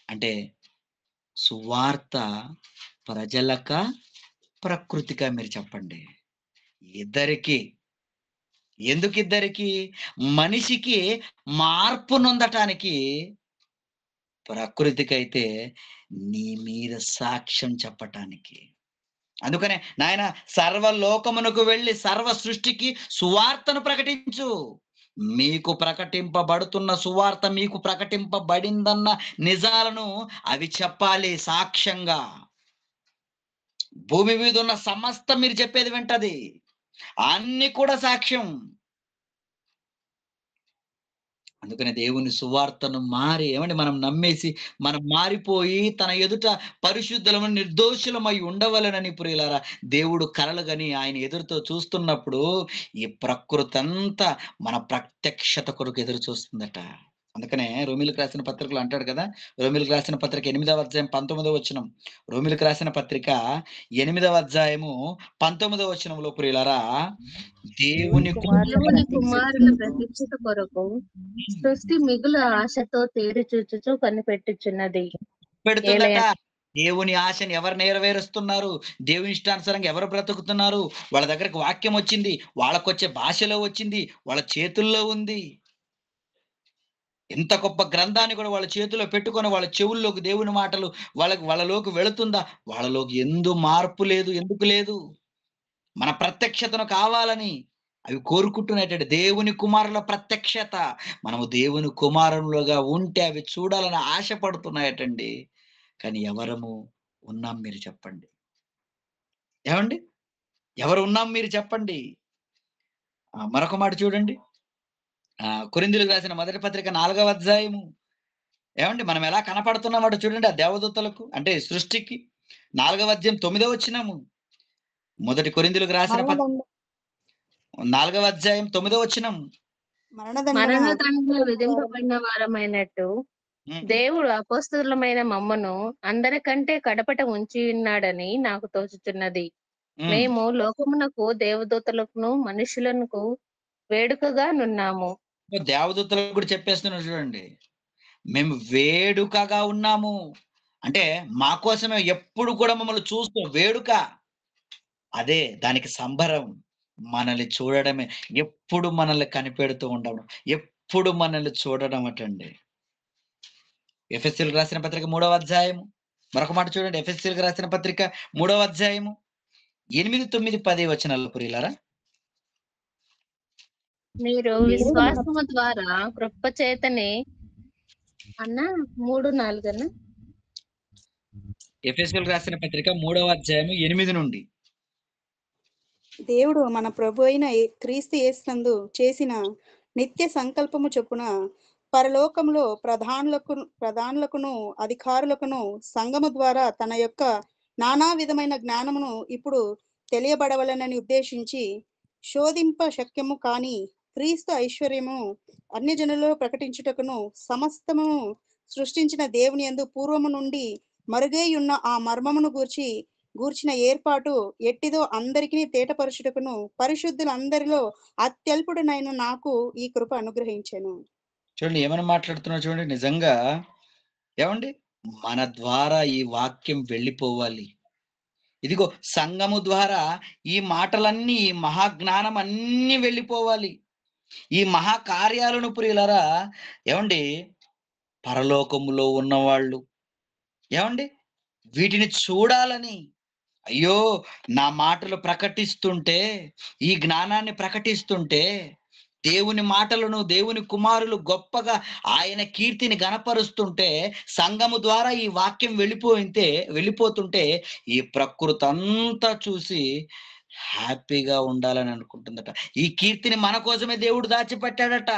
అంటే సువార్త ప్రజలక, ప్రకృతిక మీరు చెప్పండి. ఇద్దరికి. ఎందుకు ఇద్దరికి? మనిషికి మార్పు నొందటానికి, ప్రకృతికైతే నీ మీద సాక్ష్యం చెప్పటానికి. అందుకనే నాయన సర్వలోకమునకు వెళ్ళి సర్వ సృష్టికి సువార్తను ప్రకటించు. మీకు ప్రకటింపబడుతున్న సువార్త మీకు ప్రకటింపబడిందన్న నిజాలను అవి చెప్పాలి సాక్ష్యంగా. భూమి మీద ఉన్న సమస్త మీరు చెప్పేది వింటది, అన్ని కూడా సాక్ష్యం. అందుకనే దేవుని సువార్తను ఏమంటే మనం నమ్మేసి మనం మారిపోయి తన ఎదుట పరిశుద్ధులము నిర్దోషులమై ఉండవలెనని ప్రియులారా దేవుడు కలలుగని ఆయన ఎదురుతో చూస్తున్నప్పుడు ఈ ప్రకృతి అంతా మన ప్రత్యక్షత కొరకు ఎదురు చూస్తుందట. అందుకనే రోమిలకు రాసిన పత్రికలు అంటాడు కదా, రోమిలకు రాసిన పత్రిక 8వ అధ్యాయం 19వ వచనం. రోమిలకు రాసిన పత్రిక 8వ అధ్యాయము 19వ వచనంలో ప్రియులారా, దేవుని దేవుని కుమారుల ప్రత్యక్షత కొరకు సృష్టి మిగులు ఆశతో తేరి చూచుచు కనిపెట్టుచున్నది. పెడుతుందట. దేవుని ఆశని ఎవరు నెరవేరుస్తున్నారు? దేవుని ఇష్టానుసారంగా ఎవరు బ్రతుకుతున్నారు? వాళ్ళ దగ్గరకు వాక్యం వచ్చింది, వాళ్ళకొచ్చే భాషలో వచ్చింది, వాళ్ళ చేతుల్లో ఉంది. ఎంత గొప్ప గ్రంథాన్ని కూడా వాళ్ళ చేతిలో పెట్టుకొని వాళ్ళ చెవుల్లోకి దేవుని మాటలు వాళ్ళలోకి వెళుతుందా? వాళ్ళలోకి మార్పు లేదు. ఎందుకు లేదు? మన ప్రత్యక్షతను కావాలని అవి కోరుకుంటున్నట్టు దేవుని కుమారుల ప్రత్యక్షత. మనము దేవుని కుమారులుగా ఉంటే అవి చూడాలని ఆశపడుతున్నాయటండి. కానీ ఎవరము ఉన్నాం మీరు చెప్పండి? ఏమండి? ఎవరు ఉన్నాం మీరు చెప్పండి? మరొక మాట చూడండి. కొరింథీయులకు రాసిన మొదటి పత్రిక 4వ అధ్యాయము. ఏమండి మనం ఎలా కనపడుతున్నామో చూడండి ఆ దేవదూతలకు, అంటే సృష్టికి. 4వ అధ్యాయం 9వ వచనము. మొదటి కొరింథీయులకు రాసిన 4వ అధ్యాయం 9వ వచనం. మరణదండన విధింపబడిన వారమైనట్టు దేవుడు అపోస్తలులమైన మమ్మను అందరికంటే కడపట ఉంచి ఉన్నాడని నాకు తోచుతున్నది. మేము లోకమునకు దేవదూతలకు మనుషులకు వేడుకగా నున్నాము. దేవదూతలకు కూడా చెప్పేస్తున్నాడు చూడండి, మేము వేడుకగా ఉన్నాము. అంటే మా కోసమే ఎప్పుడు కూడా మమ్మల్ని చూస్తూ వేడుక, అదే దానికి సంబరం. మనల్ని చూడడమే, ఎప్పుడు మనల్ని కనిపెడుతూ ఉండడం, ఎప్పుడు మనల్ని చూడడం అటండి. ఎఫెసీయులకు రాసిన పత్రిక 3వ అధ్యాయము. మరొక మాట చూడండి, ఎఫెసీయులకు రాసిన పత్రిక 3వ అధ్యాయము 8, 9, 10 వచనాలు ప్రియులారా. మీరు విశ్వాసము ద్వారా కృప చేతనే 3:4 అన్న ఎఫెసీయులకు రాసిన పత్రిక 3వ అధ్యాయము 8 నుండి. దేవుడు మన ప్రభు అయిన క్రీస్తు యేసునందు చేసిన నిత్య సంకల్పము చొప్పున పరలోకములో ప్రధానులకును అధికారులకును సంఘము ద్వారా తన యొక్క నానా విధమైన జ్ఞానమును ఇప్పుడు తెలియబడవలనని ఉద్దేశించి శోధింప శక్యము కాని క్రీస్తు ఐశ్వర్యము అన్యజనులలో ప్రకటించుటకును సమస్తము సృష్టించిన దేవుని యందు పూర్వము నుండి మరుగైయున్న ఆ మర్మమును గూర్చిన ఏర్పాటు ఎట్టిదో అందరికీ తేటపరచుటకును పరిశుద్ధులందరిలో అత్యల్పుడునైన నాకు ఈ కృప అనుగ్రహించెను. చూడండి ఏమని మాట్లాడుతున్నా చూడండి. నిజంగా ఏమండి మన ద్వారా ఈ వాక్యం వెళ్ళిపోవాలి. ఇదిగో సంఘము ద్వారా ఈ మాటలన్నీ, ఈ మహాజ్ఞానం అన్ని వెళ్ళిపోవాలి. ఈ మహాకార్యాలను ప్రియులారా ఏమండి పరలోకములో ఉన్నవాళ్ళు ఏమండి వీటిని చూడాలని, అయ్యో నా మాటలు ప్రకటిస్తుంటే, ఈ జ్ఞానాన్ని ప్రకటిస్తుంటే, దేవుని మాటలను దేవుని కుమారులు గొప్పగా ఆయన కీర్తిని గణపరుస్తుంటే, సంఘము ద్వారా ఈ వాక్యం వెళ్ళిపోతుంటే ఈ ప్రకృతి అంతా చూసి హ్యాపీగా ఉండాలని అనుకుంటుందట. ఈ కీర్తిని మన కోసమే దేవుడు దాచిపెట్టాడట.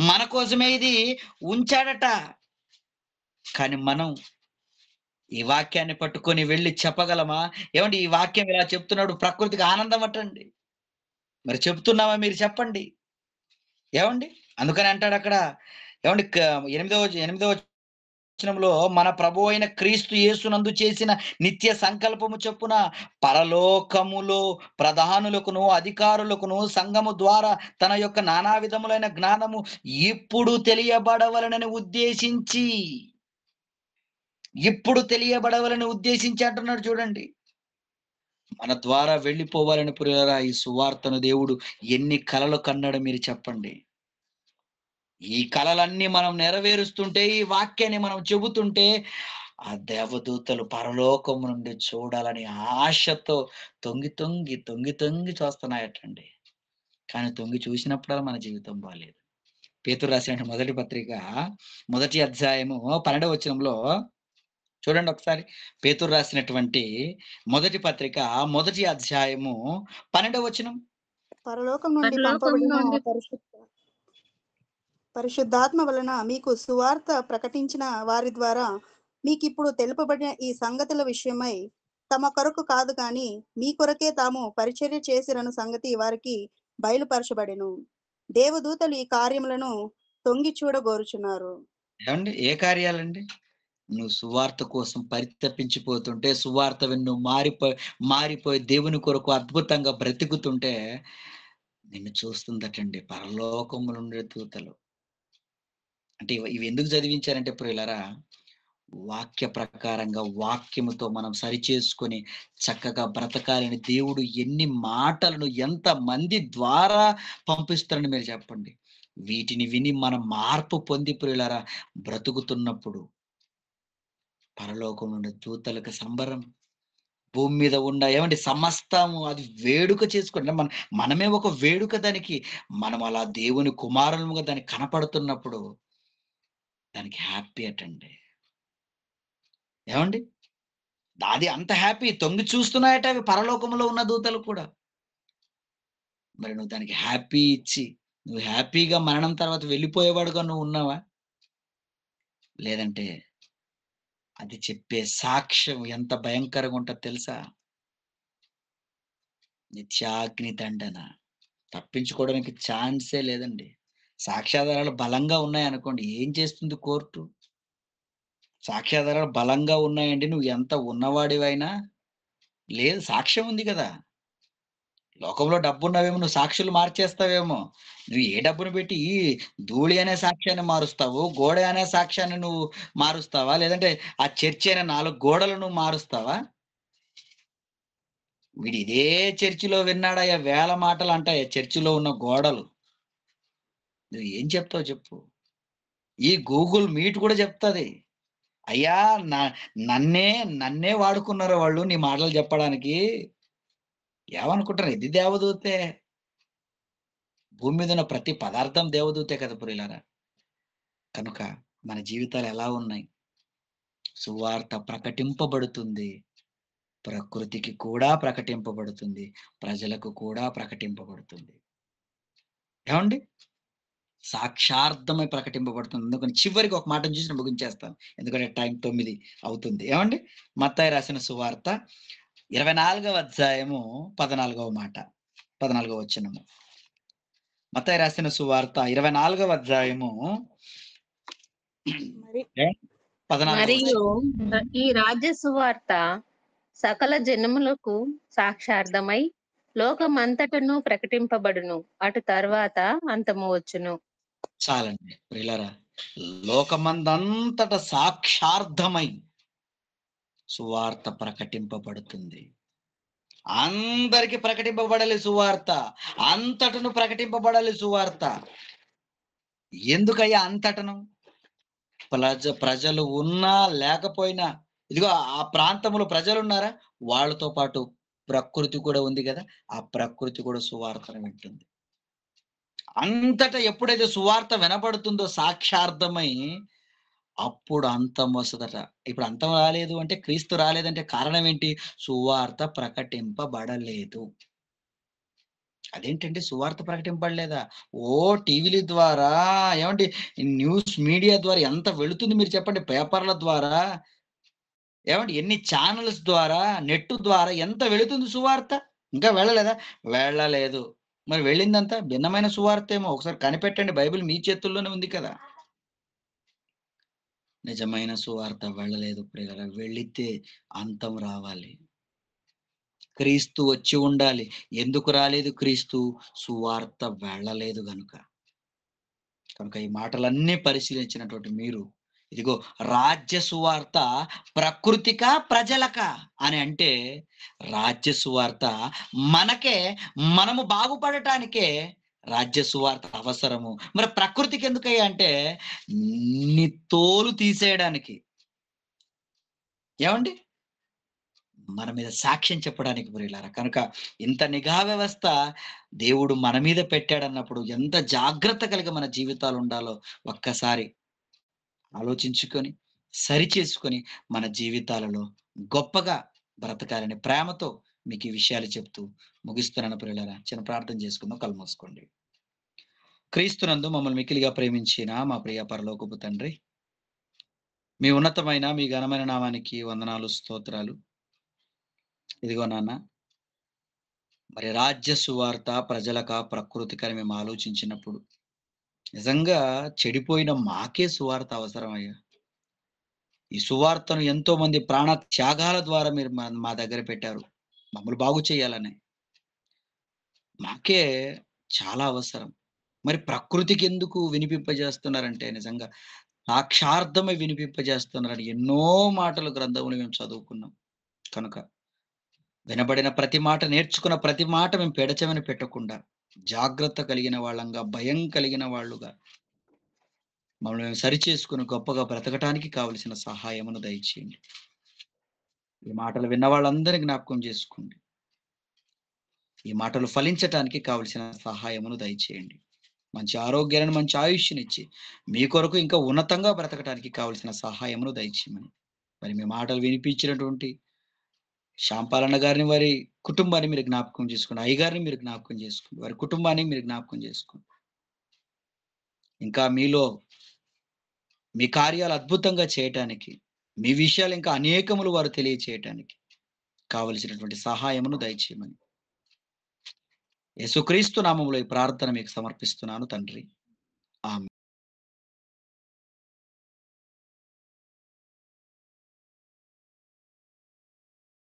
మన కోసమే ఇది ఉంచాడట. కానీ మనం ఈ వాక్యాన్ని పట్టుకొని వెళ్ళి చెప్పగలమా? ఏమండి ఈ వాక్యం ఇలా చెప్తున్నాడు, ప్రకృతికి ఆనందం అటండి. మరి చెప్తున్నామా మీరు చెప్పండి? ఏవండి? అందుకని అంటాడక్కడ, ఏవండి ఎనిమిదవ వచనంలో మన ప్రభువు అయిన క్రీస్తు యేసునందు చేసిన నిత్య సంకల్పము చొప్పున పరలోకములో ప్రధానులకును, అధికారులకును సంఘము ద్వారా తన యొక్క నానా విధములైన జ్ఞానము ఇప్పుడు తెలియబడవలెనని ఉద్దేశించి, ఇప్పుడు తెలియబడవలని ఉద్దేశించి అంటున్నాడు చూడండి. మన ద్వారా వెళ్ళిపోవాలని ప్రియులారా ఈ సువార్తను దేవుడు ఎన్ని కలలు కన్నాడో మీరు చెప్పండి. ఈ కలలన్నీ మనం నెరవేరుస్తుంటే, ఈ వాక్యాన్ని మనం చెబుతుంటే, ఆ దేవదూతలు పరలోకం నుండి చూడాలని ఆశతో తొంగి తొంగి తొంగి తొంగి చూస్తున్నాయటండి. కానీ తొంగి చూసినప్పుడల్లా మన జీవితం బాలేదు. పేతురు రాసిన మొదటి పత్రిక మొదటి అధ్యాయము 12వ వచనంలో చూడండి ఒకసారి. పేతురు రాసినటువంటి మొదటి పత్రిక మొదటి అధ్యాయము 12వ వచనం. పరలోకం నుండి పరలోకం పంపబడిన నుండి పరిశుద్ధాత్మ వలన మీకు సువార్త ప్రకటించిన వారి ద్వారా మీకిప్పుడు తెలుపబడిన ఈ సంగతుల విషయమై తమ కొరకు కాదు గాని మీ కొరకే తాము పరిచర్య చేసిరను సంగతి వారికి బయలుపరచబడెను. దేవదూతలు ఈ కార్యములను తొంగి చూడగోరుచున్నారు. ఏమండి ఏ కార్యాలండి? నువ్వు సువార్త కోసం పరితపించిపోతుంటే, సువార్త విని నువ్వు మారిపోయి దేవుని కొరకు అద్భుతంగా బ్రతుకుతుంటే నిన్ను చూస్తుందటండి పరలోకము నుండి దూతలు. అంటే ఇవి ఎందుకు చదివించారంటే ప్రియులారా, వాక్య ప్రకారంగా వాక్యముతో మనం సరిచేసుకొని చక్కగా బ్రతకాలని దేవుడు ఎన్ని మాటలను ఎంత మంది ద్వారా పంపిస్తారని మీరు చెప్పండి. వీటిని విని మనం మార్పు పొంది ప్రియులారా బ్రతుకుతున్నప్పుడు పరలోకం నుండి దూతలకు సంబరం, భూమి మీద ఉన్న ఏమండి సమస్తము అది వేడుక చేసుకోండి. మనమే ఒక వేడుక దానికి. మనం అలా దేవుని కుమారులుగా దానికి కనపడుతున్నప్పుడు దానికి హ్యాపీ అటండి. ఏమండి? అది అంత హ్యాపీ తొంగి చూస్తున్నాయట అవి పరలోకంలో ఉన్న దూతలు కూడా. మరి నువ్వు దానికి హ్యాపీ ఇచ్చి నువ్వు హ్యాపీగా మరణం తర్వాత వెళ్ళిపోయేవాడుగా నువ్వు ఉన్నావా? లేదంటే అది చెప్పే సాక్ష్యం ఎంత భయంకరంగా ఉంటుందో తెలుసా? నిత్యాగ్ని దండన. తప్పించుకోవడానికి ఛాన్సే లేదండి. సాక్ష్యాధారాలు బలంగా ఉన్నాయనుకోండి, ఏం చేస్తుంది కోర్టు? సాక్ష్యాధారాలు బలంగా ఉన్నాయండి, నువ్వు ఎంత ఉన్నవాడివైనా లేదు, సాక్ష్యం ఉంది కదా. లోకంలో డబ్బున్నవేమో నువ్వు సాక్షులు మార్చేస్తావేమో. నువ్వు ఏ డబ్బును పెట్టి ఈ ధూళి అనే సాక్ష్యాన్ని మారుస్తావు, గోడ అనే సాక్ష్యాన్ని నువ్వు మారుస్తావా? లేదంటే ఆ చర్చి అనే 4 గోడలు నువ్వు మారుస్తావా? వీడు ఇదే చర్చిలో విన్నాడయ్యా, వేల మాటలు అంటాయా చర్చిలో ఉన్న గోడలు. నువ్వు ఏం చెప్తావు చెప్పు? ఈ గూగుల్ మీట్ కూడా చెప్తది. అయ్యా నన్నే వాడుకున్నారు వాళ్ళు నీ మాటలు చెప్పడానికి. ఏమనుకుంటారు? ఇది దేవదూతే. భూమి మీద ఉన్న ప్రతి పదార్థం దేవదూతే కదా ప్రియులారా. కనుక మన జీవితాలు ఎలా ఉన్నాయి? సువార్త ప్రకటింపబడుతుంది. ప్రకృతికి కూడా ప్రకటింపబడుతుంది. ప్రజలకు కూడా ప్రకటింపబడుతుంది. ఏమండి? సాక్షార్థమై ప్రకటింపబడుతుంది. అందుకని చివరికి ఒక మాటను చూసి నేను ముగించేస్తాను. ఎందుకంటే టైం 9 అవుతుంది. ఏమండి? మత్తయి రాసిన సువార్త 24వ అధ్యాయము 14వ మాట, 14వ వచనము. మత్తయి రాసిన సువార్త 24వ అధ్యాయము మరి 14వ మరియు వచనం. ఈ రాజ్య సువార్త సకల జనములకు సాక్షార్థమై లోకమంతటను ప్రకటింపబడును. అటు తర్వాత అంతము వచ్చును. చాలండి ప్రియులారా. లోకమందంతట సాక్షార్థమై సువార్త ప్రకటింపబడుతుంది. అందరికి ప్రకటింపబడాలి సువార్త. అంతటను ప్రకటింపబడాలి సువార్త. ఎందుకయ్యా అంతటను? ప్రజలు ఉన్నా లేకపోయినా, ఇదిగో ఆ ప్రాంతంలో ప్రజలు ఉన్నారా, వాళ్ళతో పాటు ప్రకృతి కూడా ఉంది కదా, ఆ ప్రకృతి కూడా సువార్తను వింటుంది. అంతటా ఎప్పుడైతే సువార్త వినపడుతుందో సాక్షార్థమై, అప్పుడు అంతం వస్తుందట. ఇప్పుడు అంతం రాలేదు అంటే, క్రీస్తు రాలేదంటే కారణం ఏంటి? సువార్త ప్రకటింపబడలేదు. అదేంటండి సువార్త ప్రకటింపబడలేదా? ఓ టీవీల ద్వారా, ఏమండి న్యూస్ మీడియా ద్వారా ఎంత వెళుతుంది మీరు చెప్పండి? పేపర్ల ద్వారా, ఏమండి ఎన్ని ఛానల్స్ ద్వారా, నెట్ ద్వారా ఎంత వెళుతుంది సువార్త? ఇంకా వెళ్ళలేదా? వెళ్ళలేదు. మరి వెళ్ళిందంతా భిన్నమైన సువార్తేమో. ఒకసారి కనిపెట్టండి. బైబిల్ మీ చేతుల్లోనే ఉంది కదా! నిజమైన సువార్త వెళ్ళలేదు ప్రియులారా. వెళ్ళితే అంతం రావాలి. క్రీస్తు వచ్చి ఉండాలి. ఎందుకు రాలేదు క్రీస్తు? సువార్త వెళ్ళలేదు గనుక. కనుక ఈ మాటలన్నీ పరిశీలించినటువంటి మీరు, ఇదిగో రాజ్య సువార్త ప్రకృతికా ప్రజలకా అని అంటే, రాజ్య సువార్త మనకే, మనము బాగుపడటానికే రాజ్య సువార్త అవసరము. మరి ప్రకృతికి ఎందుకయ్యా అంటే, నీ తోలు తీసేయడానికి. ఏమండి? మన మీద సాక్ష్యం చెప్పడానికి ప్రియులారా. కనుక ఇంత నిఘా వ్యవస్థ దేవుడు మన మీద పెట్టాడన్నప్పుడు ఎంత జాగ్రత్త కలిగి మన జీవితాలు ఉండాలో ఒక్కసారి ఆలోచించుకొని, సరిచేసుకొని మన జీవితాలలో గొప్పగా బ్రతకాలని ప్రేమతో మీకు ఈ విషయాలు చెప్తూ ముగిస్తున్నాను ప్రియులారా. చిన్న ప్రార్థన చేసుకుందాం. కళ్ళు మూసుకోండి. క్రీస్తునందు మమ్మల్ని మిక్కిలిగా ప్రేమించిన మా ప్రియ పరలోకపు తండ్రి, మీ ఉన్నతమైన, మీ ఘనమైన నామానికి వందనాలు, స్తోత్రాలు. ఇదిగో నాన్న, మరి రాజ్య సువార్త ప్రజలకా, ప్రకృతికని మేము ఆలోచించినప్పుడు నిజంగా చెడిపోయిన మాకే సువార్త అవసరమయ్యా. ఈ సువార్తను ఎంతో మంది ప్రాణ త్యాగాల ద్వారా మీరు మా దగ్గర పెట్టారు. మమ్మల్ని బాగు చేయాలని. మాకే చాలా అవసరం. మరి ప్రకృతికి ఎందుకు వినిపింపజేస్తున్నారంటే, నిజంగా సాక్షార్థమై వినిపింపజేస్తున్నారని ఎన్నో మాటలు గ్రంథంలో మేము చదువుకున్నాం. కనుక వినబడిన ప్రతి మాట, నేర్చుకున్న ప్రతి మాట మేము పెడచెవిన పెట్టకుండా జాగ్రత్త కలిగిన వాళ్ళంగా, భయం కలిగిన వాళ్ళుగా మమ్మల్ని మేము సరిచేసుకుని గొప్పగా బ్రతకటానికి కావలసిన సహాయమును దయచేయండి. ఈ మాటలు విన్న వాళ్ళందరినీ జ్ఞాపకం చేసుకోండి. ఈ మాటలు ఫలించటానికి కావలసిన సహాయమును దయచేయండి. మంచి ఆరోగ్యాన్ని, మంచి ఆయుష్నిచ్చి మీ కొరకు ఇంకా ఉన్నతంగా బ్రతకటానికి కావలసిన సహాయమును దయచేయమని, మరి మీ మాటలు వినిపించినటువంటి శాంపాలన్న గారిని, వారి కుటుంబాన్ని మీరు జ్ఞాపకం చేసుకోండి. అయ్యగారిని మీరు జ్ఞాపకం చేసుకోండి. వారి కుటుంబాన్ని మీరు జ్ఞాపకం చేసుకోండి. ఇంకా మీలో మీ కార్యాలు అద్భుతంగా చేయటానికి, మీ విషయాలు ఇంకా అనేకములు వారు తెలియచేయటానికి కావలసినటువంటి సహాయమును దయచేయమని యేసుక్రీస్తు నామములో ఈ ప్రార్థన మీకు సమర్పిస్తున్నాను తండ్రి.